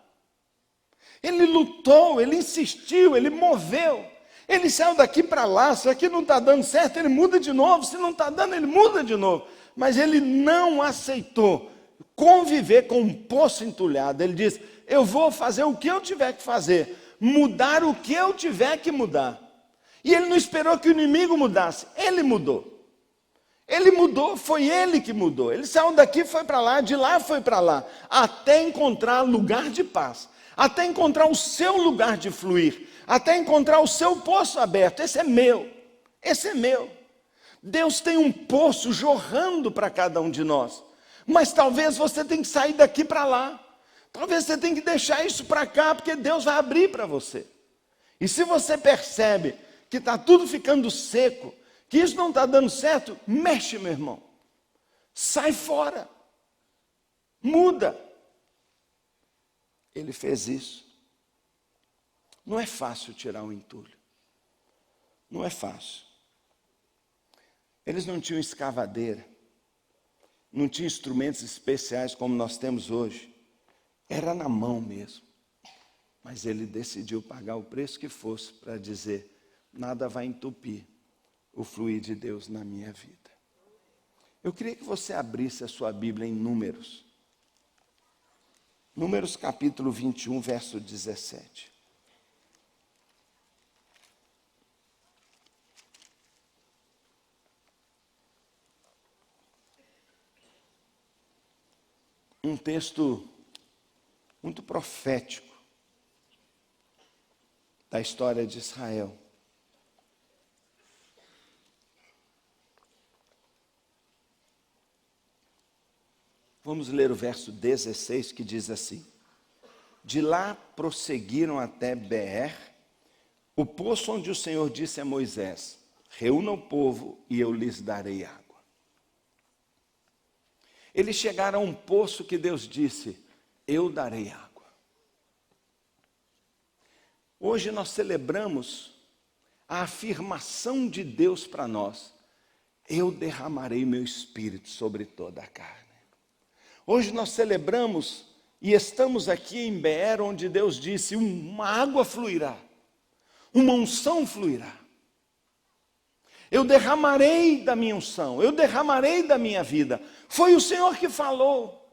Ele lutou, ele insistiu, ele moveu. Ele saiu daqui para lá, se aqui não está dando certo, ele muda de novo, se não está dando, ele muda de novo. Mas ele não aceitou conviver com um poço entulhado. Ele diz, eu vou fazer o que eu tiver que fazer, mudar o que eu tiver que mudar. E ele não esperou que o inimigo mudasse, ele mudou. Ele mudou, foi ele que mudou. Ele saiu daqui, foi para lá, de lá foi para lá, até encontrar lugar de paz, até encontrar o seu lugar de fluir, até encontrar o seu poço aberto. Esse é meu, esse é meu. Deus tem um poço jorrando para cada um de nós, mas talvez você tenha que sair daqui para lá, talvez você tenha que deixar isso para cá, porque Deus vai abrir para você. E se você percebe que está tudo ficando seco, que isso não está dando certo, mexe, meu irmão. Sai fora. Muda. Ele fez isso. Não é fácil tirar o entulho. Não é fácil. Eles não tinham escavadeira. Não tinham instrumentos especiais como nós temos hoje. Era na mão mesmo. Mas ele decidiu pagar o preço que fosse para dizer: nada vai entupir o fluir de Deus na minha vida. Eu queria que você abrisse a sua Bíblia em Números. Números capítulo 21, verso 17. Um texto muito profético da história de Israel. Vamos ler o verso 16, que diz assim: de lá prosseguiram até Beer, o poço onde o Senhor disse a Moisés: reúna o povo e eu lhes darei água. Eles chegaram a um poço que Deus disse: eu darei água. Hoje nós celebramos a afirmação de Deus para nós: eu derramarei meu espírito sobre toda a carne. Hoje nós celebramos e estamos aqui em Beer, onde Deus disse: uma água fluirá, uma unção fluirá. Eu derramarei da minha unção, eu derramarei da minha vida. Foi o Senhor que falou.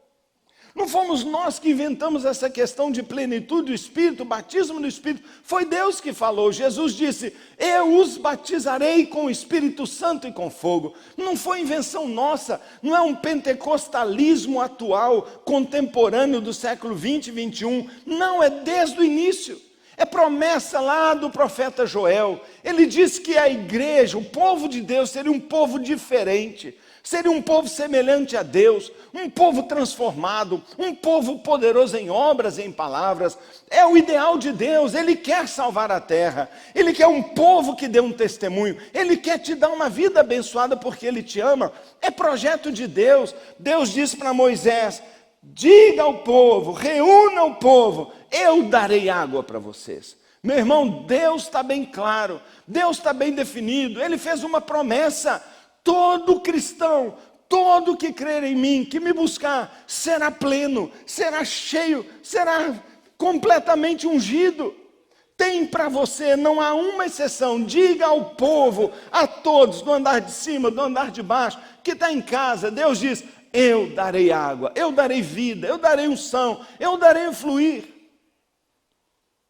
Não fomos nós que inventamos essa questão de plenitude do Espírito, batismo do Espírito. Foi Deus que falou. Jesus disse: eu os batizarei com o Espírito Santo e com fogo. Não foi invenção nossa, não é um pentecostalismo atual, contemporâneo do século 20 e 21. Não, é desde o início. É promessa lá do profeta Joel. Ele disse que a igreja, o povo de Deus, seria um povo diferente. Seria um povo semelhante a Deus, um povo transformado, um povo poderoso em obras e em palavras. É o ideal de Deus. Ele quer salvar a terra. Ele quer um povo que dê um testemunho. Ele quer te dar uma vida abençoada porque Ele te ama. É projeto de Deus. Deus disse para Moisés: diga ao povo, reúna o povo, eu darei água para vocês. Meu irmão, Deus está bem claro, Deus está bem definido. Ele fez uma promessa: todo cristão, todo que crer em mim, que me buscar, será pleno, será cheio, será completamente ungido. Tem para você, não há uma exceção. Diga ao povo, a todos, do andar de cima, do andar de baixo, que está em casa. Deus diz: eu darei água, eu darei vida, eu darei unção, eu darei fluir.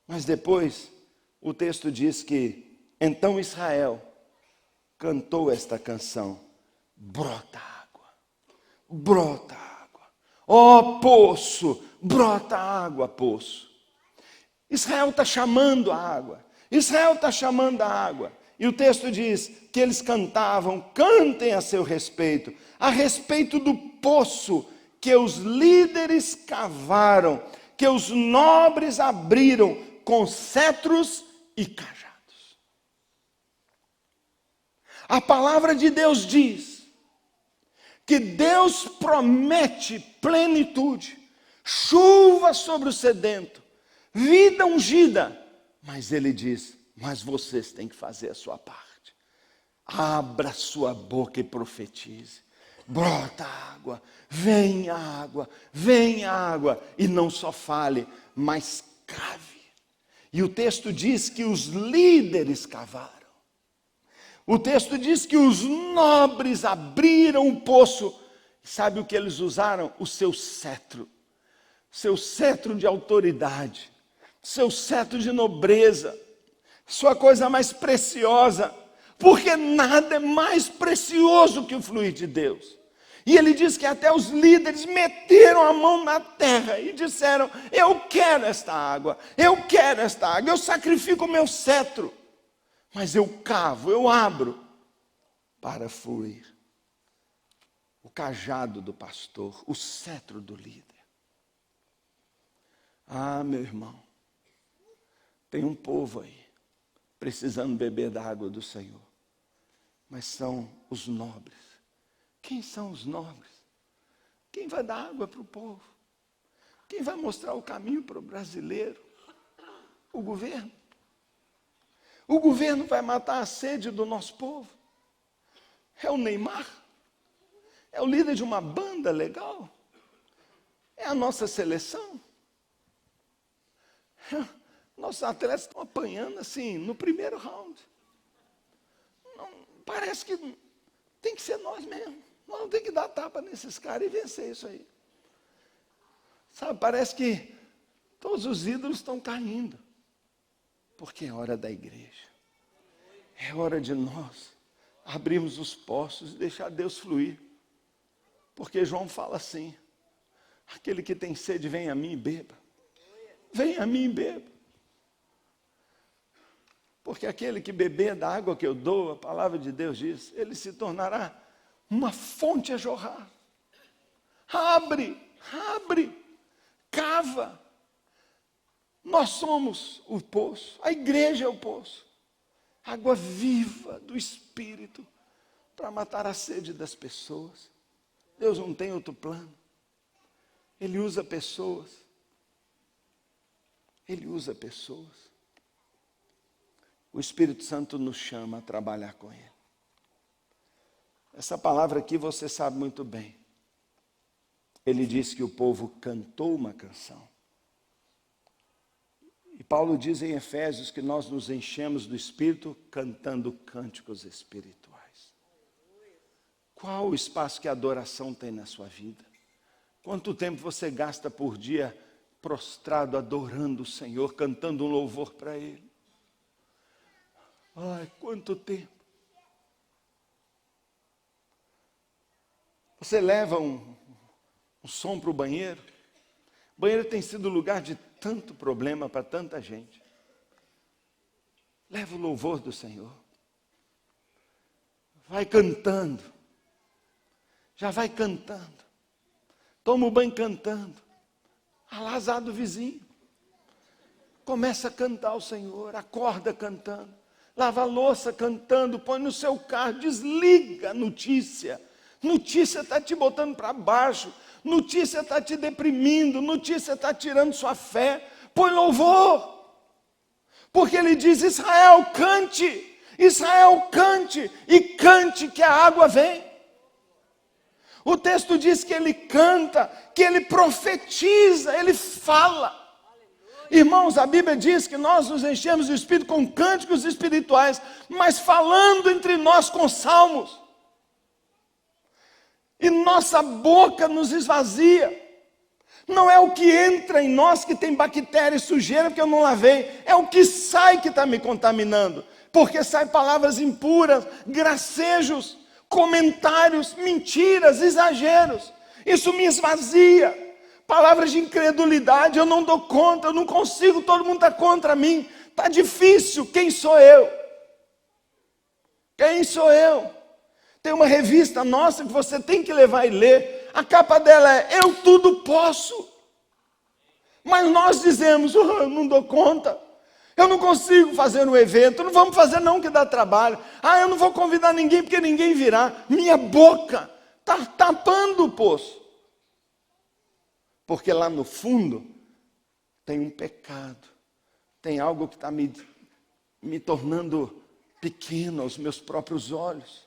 Mas depois, o texto diz que então Israel cantou esta canção: brota água, brota água. Ó poço, brota água, poço. Israel está chamando a água, Israel está chamando a água. E o texto diz que eles cantavam: cantem a seu respeito, a respeito do poço que os líderes cavaram, que os nobres abriram com cetros e cajados. A palavra de Deus diz que Deus promete plenitude, chuva sobre o sedento, vida ungida, mas Ele diz: mas vocês têm que fazer a sua parte. Abra sua boca e profetize: brota água, vem água, vem água. E não só fale, mas cave. E o texto diz que os líderes cavaram. O texto diz que os nobres abriram o poço. Sabe o que eles usaram? O seu cetro de autoridade, seu cetro de nobreza, sua coisa mais preciosa, porque nada é mais precioso que o fluir de Deus. E ele diz que até os líderes meteram a mão na terra e disseram: eu quero esta água, eu quero esta água, eu sacrifico o meu cetro, mas eu cavo, eu abro para fluir. O cajado do pastor, o cetro do líder. Ah, meu irmão, tem um povo aí precisando beber da água do Senhor, mas são os nobres. Quem são os nobres? Quem vai dar água para o povo? Quem vai mostrar o caminho para o brasileiro? O governo. O governo vai matar a sede do nosso povo. É o Neymar? É o líder de uma banda legal? É a nossa seleção? Nossos atletas estão apanhando assim, no primeiro round. Não, parece que tem que ser nós mesmos. Nós não temos que dar tapa nesses caras e vencer isso aí. Sabe, parece que todos os ídolos estão caindo. Porque é hora da igreja. É hora de nós abrirmos os poços e deixar Deus fluir. Porque João fala assim: aquele que tem sede, vem a mim e beba. Vem a mim e beba. Porque aquele que beber da água que eu dou, a palavra de Deus diz, ele se tornará uma fonte a jorrar. Abre, cava. Nós somos o poço, a igreja é o poço. Água viva do Espírito para matar a sede das pessoas. Deus não tem outro plano. Ele usa pessoas. Ele usa pessoas. O Espírito Santo nos chama a trabalhar com Ele. Essa palavra aqui você sabe muito bem. Ele diz que o povo cantou uma canção. E Paulo diz em Efésios que nós nos enchemos do Espírito cantando cânticos espirituais. Qual o espaço que a adoração tem na sua vida? Quanto tempo você gasta por dia prostrado, adorando o Senhor, cantando um louvor para Ele? Ai, quanto tempo. Você leva um som para o banheiro. O banheiro tem sido lugar de tanto problema para tanta gente. Leva o louvor do Senhor. Vai cantando. Já vai cantando. Toma o banho cantando. Alazar do vizinho. Começa a cantar o Senhor. Acorda cantando. Lava a louça cantando. Põe no seu carro. Desliga a notícia. Notícia está te botando para baixo. Notícia está te deprimindo. Notícia está tirando sua fé. Põe louvor. Porque ele diz: Israel, cante. Israel, cante. E cante que a água vem. O texto diz que ele canta, que ele profetiza, ele fala. Irmãos, a Bíblia diz que nós nos enchemos do Espírito com cânticos espirituais, mas falando entre nós com salmos. E nossa boca nos esvazia. Não é o que entra em nós que tem bactéria e sujeira que eu não lavei. É o que sai que está me contaminando. Porque saem palavras impuras, gracejos, comentários, mentiras, exageros. Isso me esvazia. Palavras de incredulidade, eu não dou conta, eu não consigo, todo mundo está contra mim. Está difícil, quem sou eu? Quem sou eu? Tem uma revista nossa que você tem que levar e ler. A capa dela é: eu tudo posso. Mas nós dizemos: eu não dou conta. Eu não consigo fazer um evento. Não vamos fazer não, que dá trabalho. Eu não vou convidar ninguém porque ninguém virá. Minha boca está tapando o poço. Porque lá no fundo tem um pecado. Tem algo que está me tornando pequeno aos meus próprios olhos.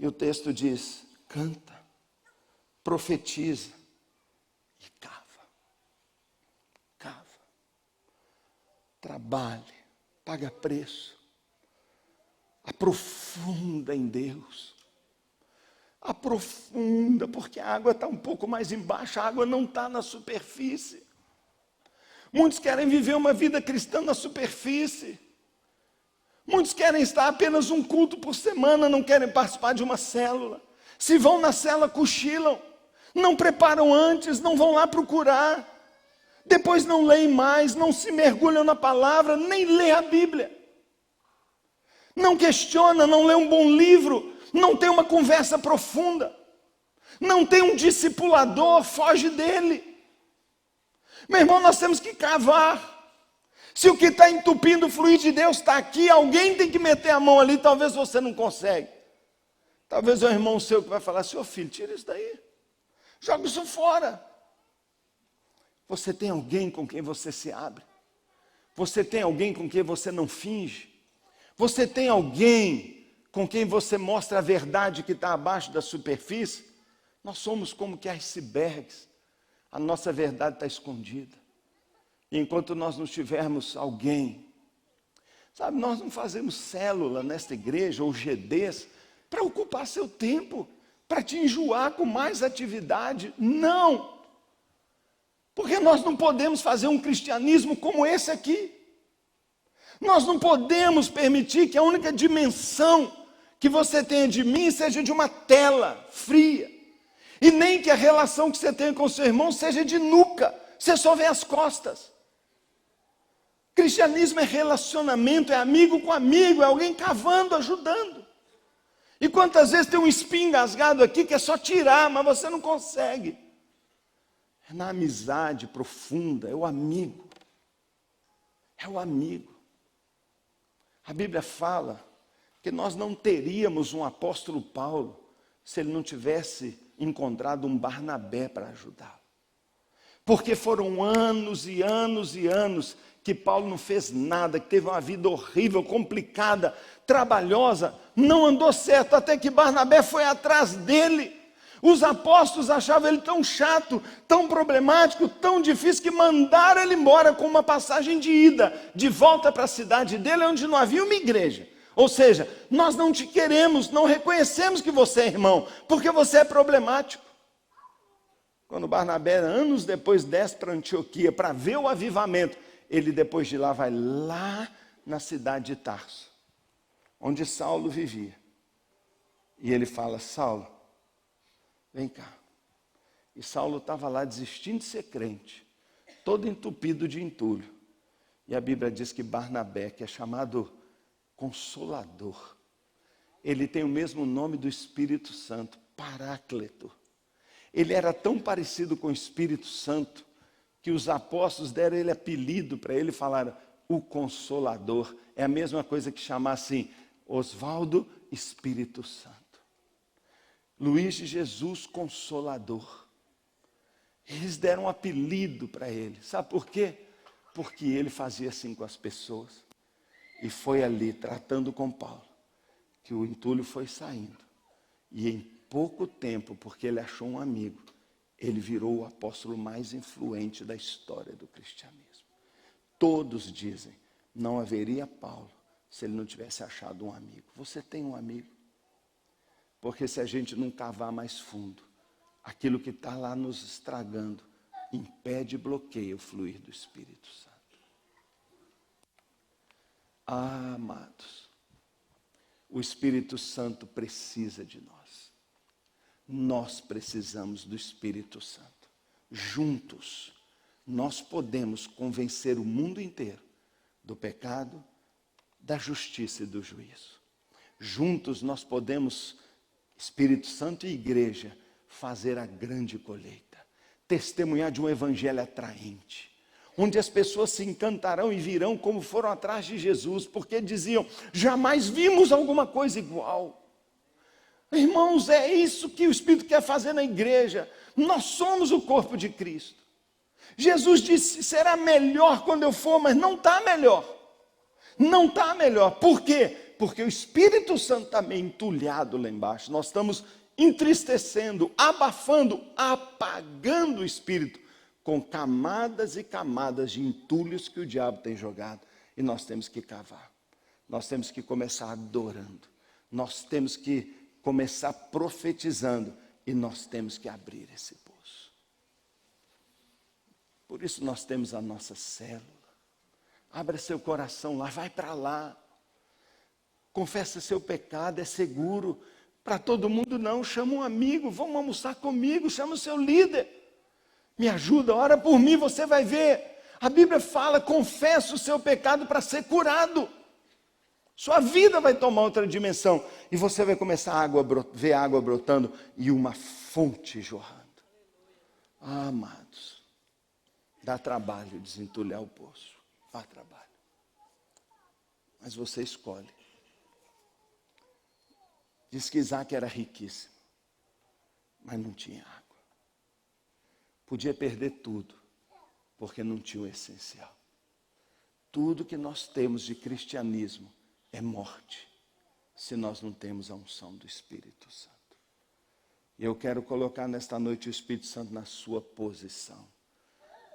E o texto diz: canta, profetiza e cava. Cava. Trabalhe, paga preço. Aprofunda em Deus. Aprofunda, porque a água está um pouco mais embaixo, a água não está na superfície. Muitos querem viver uma vida cristã na superfície. Muitos querem estar apenas um culto por semana, não querem participar de uma célula. Se vão na célula, cochilam. Não preparam antes, não vão lá procurar. Depois não leem mais, não se mergulham na palavra, nem lê a Bíblia. Não questiona, não lê um bom livro, não tem uma conversa profunda. Não tem um discipulador, foge dele. Meu irmão, nós temos que cavar. Se o que está entupindo o fluir de Deus está aqui, alguém tem que meter a mão ali, talvez você não consegue. Talvez é um irmão seu que vai falar: seu filho, tira isso daí. Joga isso fora. Você tem alguém com quem você se abre. Você tem alguém com quem você não finge. Você tem alguém com quem você mostra a verdade que está abaixo da superfície. Nós somos como que icebergs. A nossa verdade está escondida. E enquanto nós não tivermos alguém, sabe, nós não fazemos célula nesta igreja, ou GDs, para ocupar seu tempo, para te enjoar com mais atividade. Não! Porque nós não podemos fazer um cristianismo como esse aqui. Nós não podemos permitir que a única dimensão que você tenha de mim seja de uma tela fria. E nem que a relação que você tenha com o seu irmão seja de nuca. Você só vê as costas. Cristianismo é relacionamento, é amigo com amigo, é alguém cavando, ajudando. E quantas vezes tem um espinho engasgado aqui que é só tirar, mas você não consegue. É na amizade profunda, é o amigo. É o amigo. A Bíblia fala que nós não teríamos um apóstolo Paulo se ele não tivesse encontrado um Barnabé para ajudá-lo. Porque foram anos e anos e anos que Paulo não fez nada, que teve uma vida horrível, complicada, trabalhosa, não andou certo, até que Barnabé foi atrás dele. Os apóstolos achavam ele tão chato, tão problemático, tão difícil, que mandaram ele embora com uma passagem de ida, de volta para a cidade dele, onde não havia uma igreja. Ou seja, nós não te queremos, não reconhecemos que você é irmão, porque você é problemático. Quando Barnabé, anos depois, desce para Antioquia para ver o avivamento, ele depois de lá vai lá na cidade de Tarso, onde Saulo vivia. E ele fala: Saulo, vem cá. E Saulo estava lá desistindo de ser crente, todo entupido de entulho. E a Bíblia diz que Barnabé, que é chamado Consolador, ele tem o mesmo nome do Espírito Santo, Paráclito. Ele era tão parecido com o Espírito Santo que os apóstolos deram ele apelido para ele, falaram: o Consolador. É a mesma coisa que chamar assim Oswaldo Espírito Santo. Luiz de Jesus Consolador. Eles deram um apelido para ele. Sabe por quê? Porque ele fazia assim com as pessoas. E foi ali, tratando com Paulo, que o entulho foi saindo. E em pouco tempo, porque ele achou um amigo, ele virou o apóstolo mais influente da história do cristianismo. Todos dizem: não haveria Paulo se ele não tivesse achado um amigo. Você tem um amigo? Porque se a gente não cavar mais fundo, aquilo que está lá nos estragando impede e bloqueia o fluir do Espírito Santo. Ah, amados, o Espírito Santo precisa de nós. Nós precisamos do Espírito Santo. Juntos, nós podemos convencer o mundo inteiro do pecado, da justiça e do juízo. Juntos nós podemos, Espírito Santo e igreja, fazer a grande colheita. Testemunhar de um evangelho atraente, onde as pessoas se encantarão e virão como foram atrás de Jesus, porque diziam: jamais vimos alguma coisa igual. Irmãos, é isso que o Espírito quer fazer na igreja. Nós somos o corpo de Cristo. Jesus disse: será melhor quando eu for, mas não está melhor. Não está melhor. Por quê? Porque o Espírito Santo está meio entulhado lá embaixo. Nós estamos entristecendo, abafando, apagando o Espírito com camadas e camadas de entulhos que o diabo tem jogado. E nós temos que cavar. Nós temos que começar adorando. Nós temos que começar profetizando. E nós temos que abrir esse poço. Por isso nós temos a nossa célula. Abra seu coração lá, vai para lá. Confessa seu pecado, é seguro. Para todo mundo não, chama um amigo, vamos almoçar comigo, chama o seu líder. Me ajuda, ora por mim, você vai ver. A Bíblia fala: confessa o seu pecado para ser curado. Sua vida vai tomar outra dimensão. E você vai começar a ver água brotando e uma fonte jorrando. Ah, amados, dá trabalho desentulhar o poço. Dá trabalho. Mas você escolhe. Diz que Isaac era riquíssimo, mas não tinha água. Podia perder tudo, porque não tinha o essencial. Tudo que nós temos de cristianismo é morte, se nós não temos a unção do Espírito Santo. E eu quero colocar nesta noite o Espírito Santo na sua posição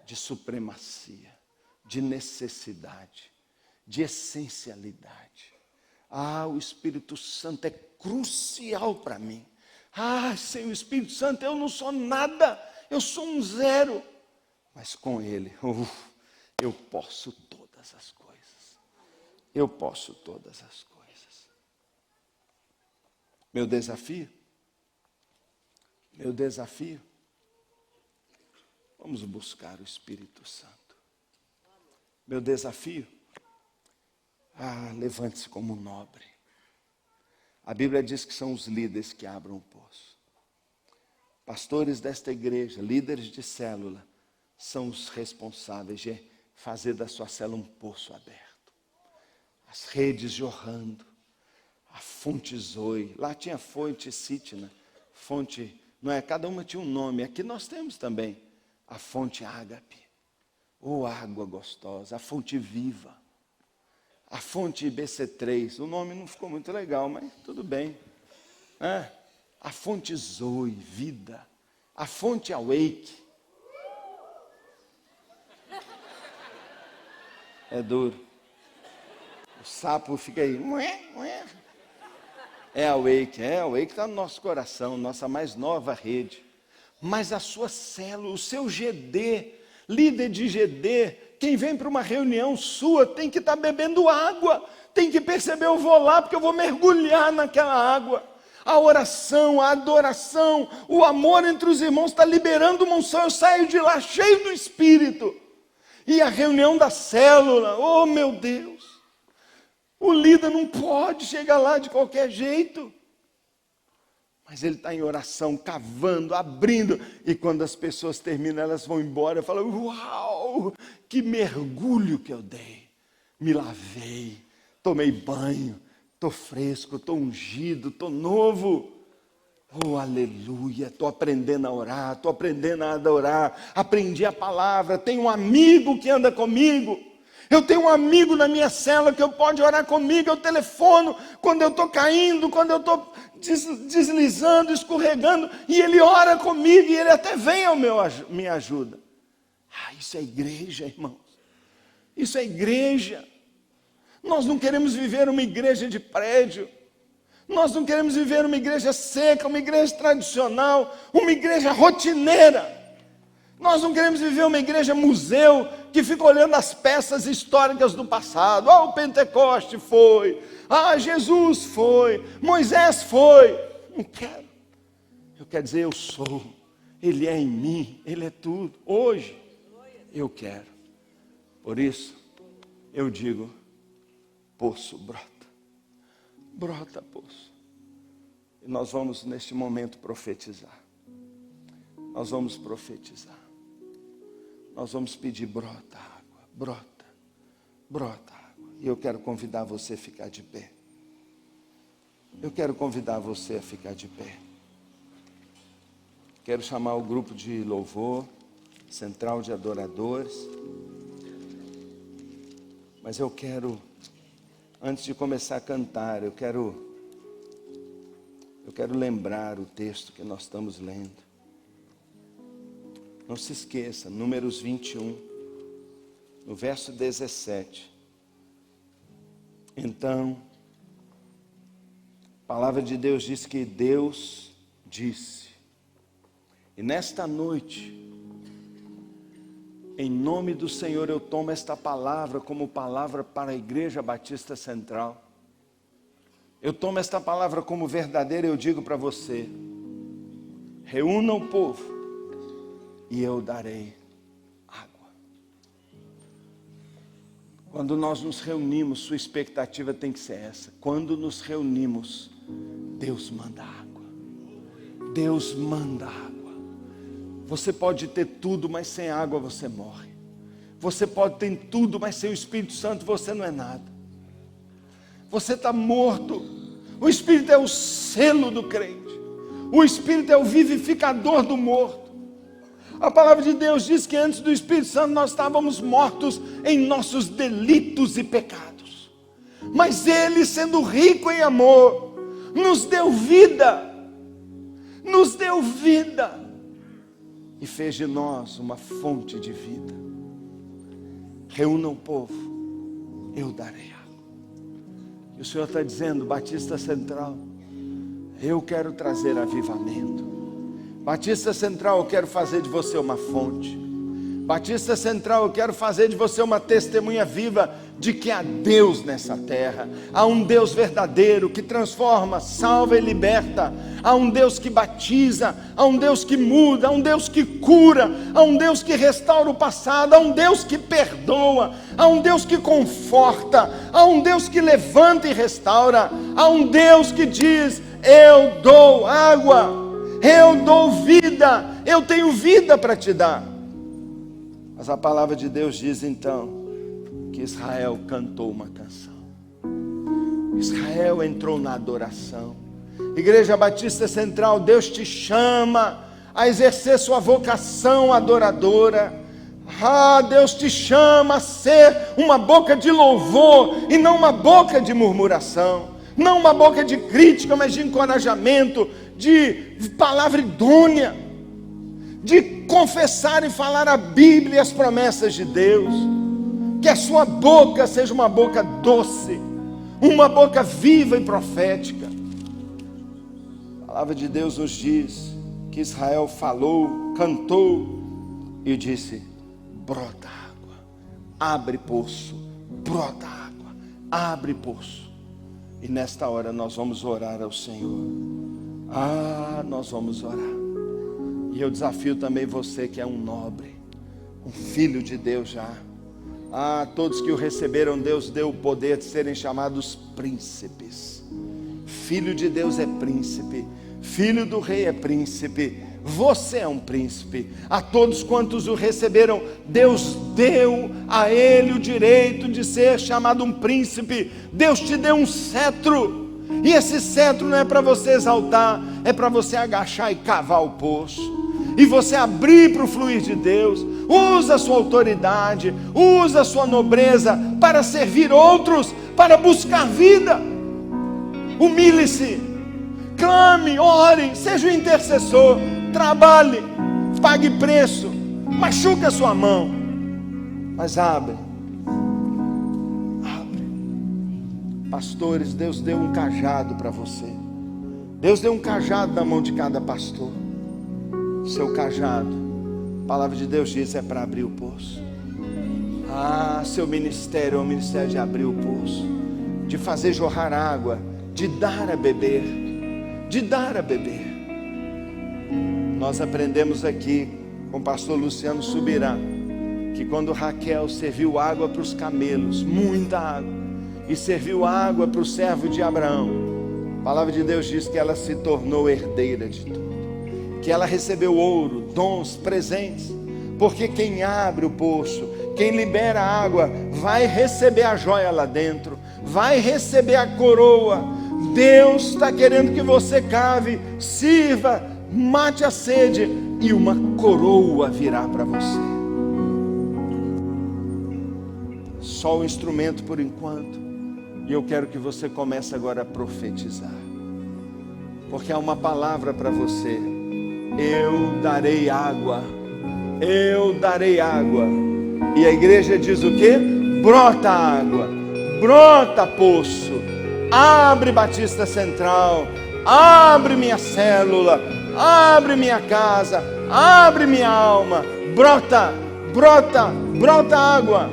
de supremacia, de necessidade, de essencialidade. O Espírito Santo é crucial para mim. Sem o Espírito Santo eu não sou nada, eu sou um zero. Mas com Ele, eu posso todas as coisas. Eu posso todas as coisas. Meu desafio, vamos buscar o Espírito Santo. Meu desafio, levante-se como um nobre. A Bíblia diz que são os líderes que abrem o poço. Pastores desta igreja, líderes de célula, são os responsáveis de fazer da sua célula um poço aberto. As redes jorrando, a fonte Zoe. Lá tinha fonte Sitna, fonte, não é? Cada uma tinha um nome. Aqui nós temos também a fonte Ágape. Água gostosa, a fonte viva. A fonte IBC3, o nome não ficou muito legal, mas tudo bem. A fonte Zoe, vida. A fonte Awake. É duro. O sapo fica aí. É Awake está no nosso coração, nossa mais nova rede. Mas a sua célula, o seu GD, líder de GD, quem vem para uma reunião sua tem que estar bebendo água, tem que perceber, eu vou lá porque eu vou mergulhar naquela água. A oração, a adoração, o amor entre os irmãos está liberando uma unção, eu saio de lá cheio do Espírito. E a reunião da célula, meu Deus, o líder não pode chegar lá de qualquer jeito. Mas ele está em oração, cavando, abrindo. E quando as pessoas terminam, elas vão embora. Eu falo, uau, que mergulho que eu dei. Me lavei, tomei banho, estou fresco, estou ungido, estou novo. Aleluia, estou aprendendo a orar, estou aprendendo a adorar. Aprendi a palavra, tenho um amigo que anda comigo. Eu tenho um amigo na minha célula que pode orar comigo, eu telefono quando eu estou caindo, quando eu estou deslizando, escorregando, e ele ora comigo, e ele até vem ao minha ajuda. Isso é igreja, irmãos. Isso é igreja. Nós não queremos viver uma igreja de prédio. Nós não queremos viver uma igreja seca, uma igreja tradicional, uma igreja rotineira. Nós não queremos viver uma igreja museu que fica olhando as peças históricas do passado. O Pentecoste foi, Jesus foi, Moisés foi. Não quero. Eu quero dizer, eu sou. Ele é em mim, Ele é tudo. Hoje, eu quero. Por isso, eu digo, poço brota. Brota, poço. E nós vamos, neste momento, profetizar. Nós vamos profetizar. Nós vamos pedir, brota água, brota, brota água. E eu quero convidar você a ficar de pé. Eu quero convidar você a ficar de pé. Quero chamar o grupo de louvor, central de adoradores. Mas eu quero, antes de começar a cantar, eu quero lembrar o texto que nós estamos lendo. Não se esqueça, Números 21, no verso 17. Então, a palavra de Deus diz que Deus disse. E nesta noite, em nome do Senhor, eu tomo esta palavra como palavra para a Igreja Batista Central. Eu tomo esta palavra como verdadeira e eu digo para você, reúna o povo e eu darei água. Quando nós nos reunimos, sua expectativa tem que ser essa. Quando nos reunimos, Deus manda água. Deus manda água. Você pode ter tudo, mas sem água você morre. Você pode ter tudo, mas sem o Espírito Santo você não é nada. Você está morto. O Espírito é o selo do crente. O Espírito é o vivificador do morto. A palavra de Deus diz que antes do Espírito Santo nós estávamos mortos em nossos delitos e pecados. Mas Ele, sendo rico em amor, nos deu vida. Nos deu vida. E fez de nós uma fonte de vida. reúna o povo, eu darei água. E o Senhor está dizendo, Batista Central, eu quero trazer avivamento. Batista Central, eu quero fazer de você uma fonte. Batista Central, eu quero fazer de você uma testemunha viva de que há Deus nessa terra. Há um Deus verdadeiro que transforma, salva e liberta. Há um Deus que batiza, há um Deus que muda, há um Deus que cura, há um Deus que restaura o passado, há um Deus que perdoa, há um Deus que conforta, há um Deus que levanta e restaura, há um Deus que diz, eu dou água, eu dou vida, eu tenho vida para te dar. Mas a palavra de Deus diz então que Israel cantou uma canção. Israel entrou na adoração. Igreja Batista Central, Deus te chama a exercer sua vocação adoradora. Deus te chama a ser uma boca de louvor e não uma boca de murmuração. Não uma boca de crítica, mas de encorajamento, de palavra idônea, de confessar e falar a Bíblia e as promessas de Deus. Que a sua boca seja uma boca doce, uma boca viva e profética. A palavra de Deus nos diz que Israel falou, cantou e disse, brota água, abre poço, brota água, abre poço. E nesta hora nós vamos orar ao Senhor. Nós vamos orar. E eu desafio também você que é um nobre, um filho de Deus já. Todos que o receberam, Deus deu o poder de serem chamados príncipes. Filho de Deus é príncipe, filho do rei é príncipe. Você é um príncipe. A todos quantos o receberam, Deus deu a ele o direito de ser chamado um príncipe. Deus te deu um cetro. E esse cetro não é para você exaltar, é para você agachar e cavar o poço. E você abrir para o fluir de Deus. Usa a sua autoridade, usa a sua nobreza para servir outros, para buscar vida. Humilhe-se, clame, ore, seja o intercessor, trabalhe, pague preço, machuque a sua mão, mas abre. Pastores, Deus deu um cajado para você. Deus deu um cajado na mão de cada pastor. Seu cajado, a palavra de Deus diz, é para abrir o poço. Seu ministério é um ministério de abrir o poço, de fazer jorrar água, de dar a beber, de dar a beber. Nós aprendemos aqui com o pastor Luciano Subirá, que quando Raquel serviu água para os camelos, muita água, e serviu água para o servo de Abraão, a palavra de Deus diz que ela se tornou herdeira de tudo, que ela recebeu ouro, dons, presentes, porque quem abre o poço, quem libera a água, vai receber a joia lá dentro, vai receber a coroa. Deus está querendo que você cave, sirva, mate a sede, e uma coroa virá para você. Só o instrumento por enquanto. E eu quero que você comece agora a profetizar, porque há uma palavra para você. Eu darei água, eu darei água. E a igreja diz o quê? Brota água, brota poço, abre Batista Central, abre minha célula, abre minha casa, abre minha alma, brota, brota, brota água.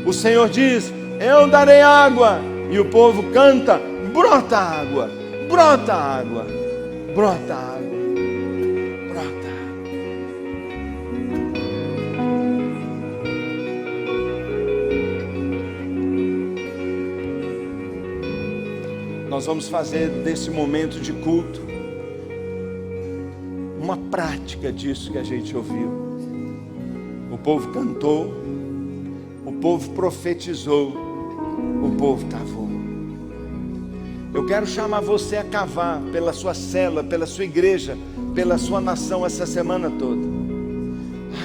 O Senhor diz, eu darei água. E o povo canta, brota água, brota água, brota água, brota água. Nós vamos fazer desse momento de culto uma prática disso que a gente ouviu. O povo cantou, o povo profetizou, o povo cavou. Eu quero chamar você a cavar pela sua célula, pela sua igreja, pela sua nação essa semana toda.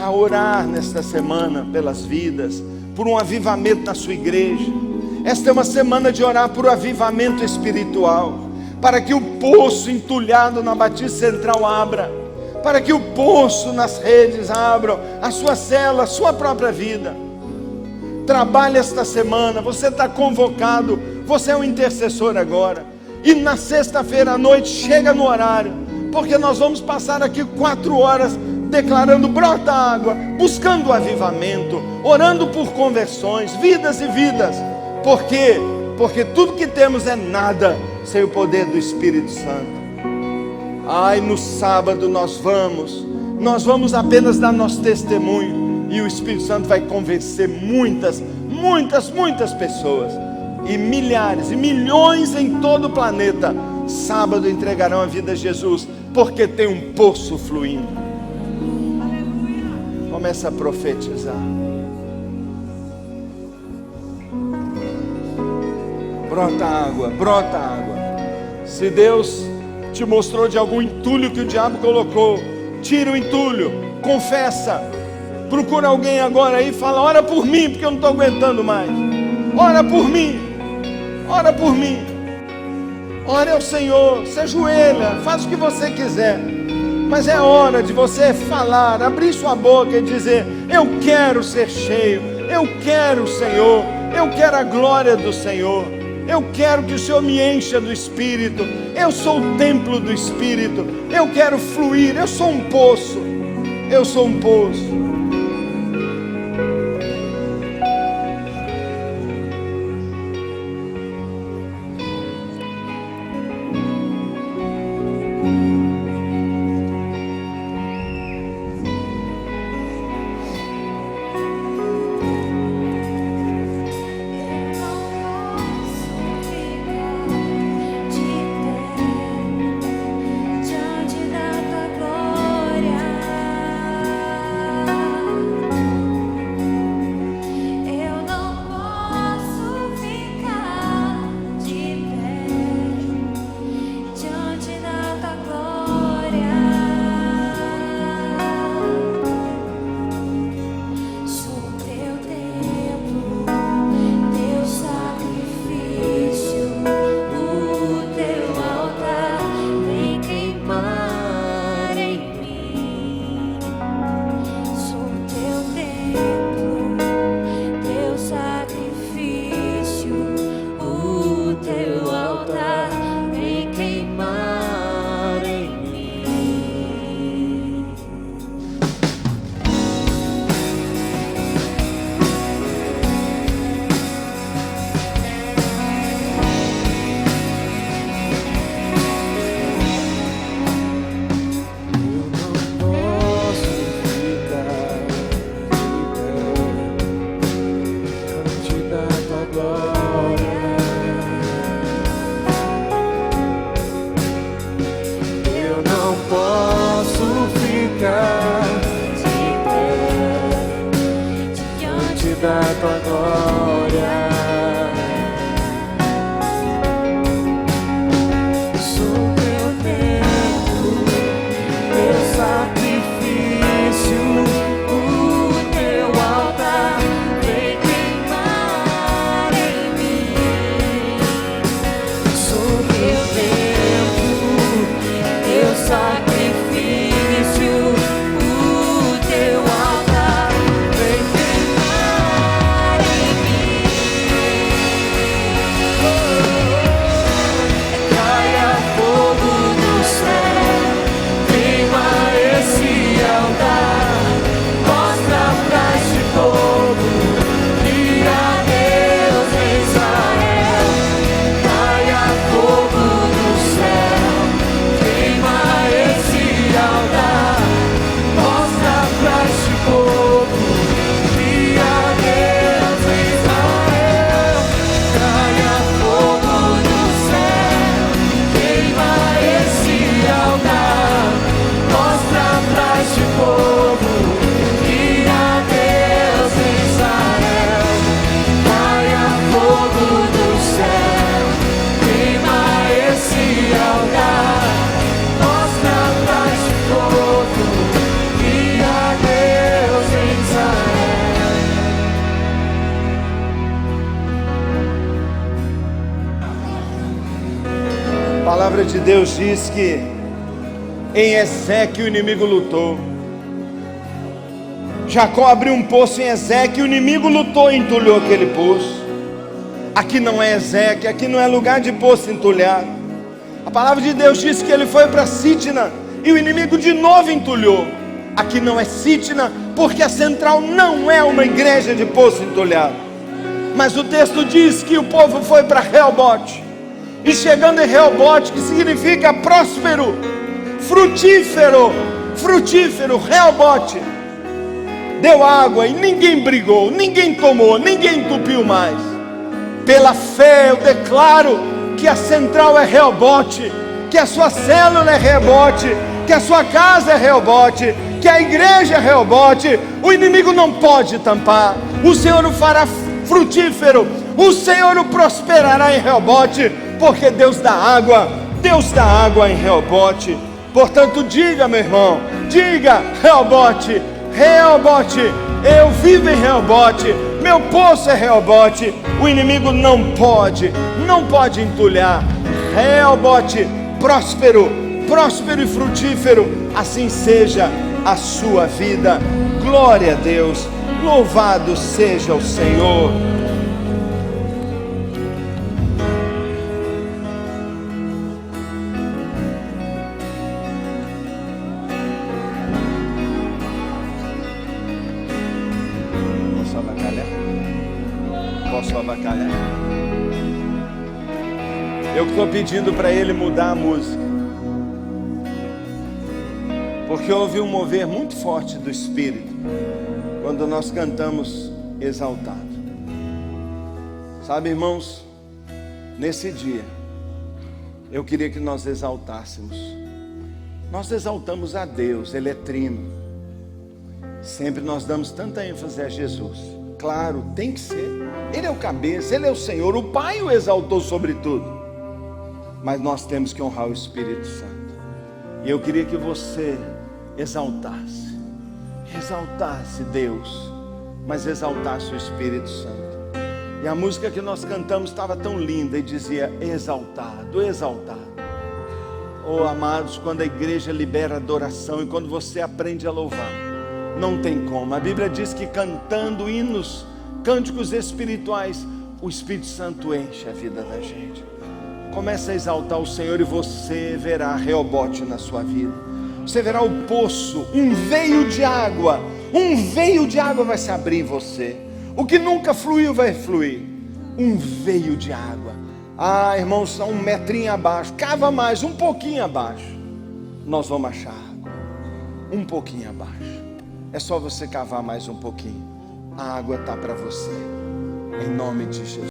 A orar nesta semana pelas vidas, por um avivamento na sua igreja. Esta é uma semana de orar por um avivamento espiritual, para que o poço entulhado na Batista Central abra, para que o poço nas redes abram, a sua célula, a sua própria vida. Trabalhe esta semana, você está convocado, você é um intercessor agora. E na sexta-feira à noite, chega no horário, porque nós vamos passar aqui 4 horas declarando brota água, buscando o avivamento, orando por conversões, vidas e vidas. Por quê? Porque tudo que temos é nada sem o poder do Espírito Santo. Ai, no sábado nós vamos apenas dar nosso testemunho, e o Espírito Santo vai convencer muitas pessoas, e milhares e milhões em todo o planeta, sábado entregarão a vida a Jesus, porque tem um poço fluindo. Começa a profetizar. Brota água, brota água. Se Deus te mostrou de algum entulho que o diabo colocou, tira o entulho, confessa, procura alguém agora aí e fala: ora por mim, porque eu não estou aguentando mais. Ora por mim, ora por mim. Ore ao Senhor, se ajoelha, faz o que você quiser, mas é hora de você falar, abrir sua boca e dizer: eu quero ser cheio, eu quero o Senhor, eu quero a glória do Senhor, eu quero que o Senhor me encha do Espírito, eu sou o templo do Espírito, eu quero fluir, eu sou um poço, eu sou um poço. A palavra de Deus diz que em Ezequiel o inimigo lutou, Jacó abriu um poço em Ezeque, o inimigo lutou e entulhou aquele poço. Aqui não é Ezeque, aqui não é lugar de poço entulhado. A palavra de Deus diz que ele foi para Sitna e o inimigo de novo entulhou. Aqui não é Sitna, porque a central não é uma igreja de poço entulhado. Mas o texto diz que o povo foi para Reobote. E chegando em Reobote, que significa próspero, frutífero, Reobote, deu água e ninguém brigou, ninguém tomou, ninguém entupiu mais. Pela fé eu declaro que a central é Reobote, que a sua célula é Reobote, que a sua casa é Reobote, que a igreja é Reobote. O inimigo não pode tampar. O Senhor o fará frutífero, o Senhor o prosperará em Reobote, porque Deus dá água em Reobote. Portanto, diga, meu irmão, diga: Reobote, Reobote, eu vivo em Reobote, meu poço é Reobote. O inimigo não pode entulhar. Reobote, próspero e frutífero, assim seja a sua vida. Glória a Deus, louvado seja o Senhor. Posso avacalhar? Eu estou pedindo para ele mudar a música, porque houve um mover muito forte do Espírito quando nós cantamos exaltado. Sabe, irmãos, nesse dia eu queria que nós exaltássemos. Nós exaltamos a Deus, Ele é trino. Sempre nós damos tanta ênfase a Jesus. Claro, tem que ser. Ele é o cabeça, Ele é o Senhor. O Pai o exaltou sobre tudo. Mas nós temos que honrar o Espírito Santo. E eu queria que você exaltasse Deus, mas exaltasse o Espírito Santo. E a música que nós cantamos estava tão linda e dizia: exaltado, exaltado. Oh, amados, quando a igreja libera adoração e quando você aprende a louvar, não tem como. A Bíblia diz que cantando hinos, cânticos espirituais, o Espírito Santo enche a vida da gente. Comece a exaltar o Senhor e você verá Reobote na sua vida. Você verá o poço, um veio de água vai se abrir em você. O que nunca fluiu vai fluir. Um veio de água. Ah, irmãos, só 1 metrinho abaixo. Cava mais, um pouquinho abaixo. Nós vamos achar água. Um pouquinho abaixo. É só você cavar mais um pouquinho. A água está para você. Em nome de Jesus.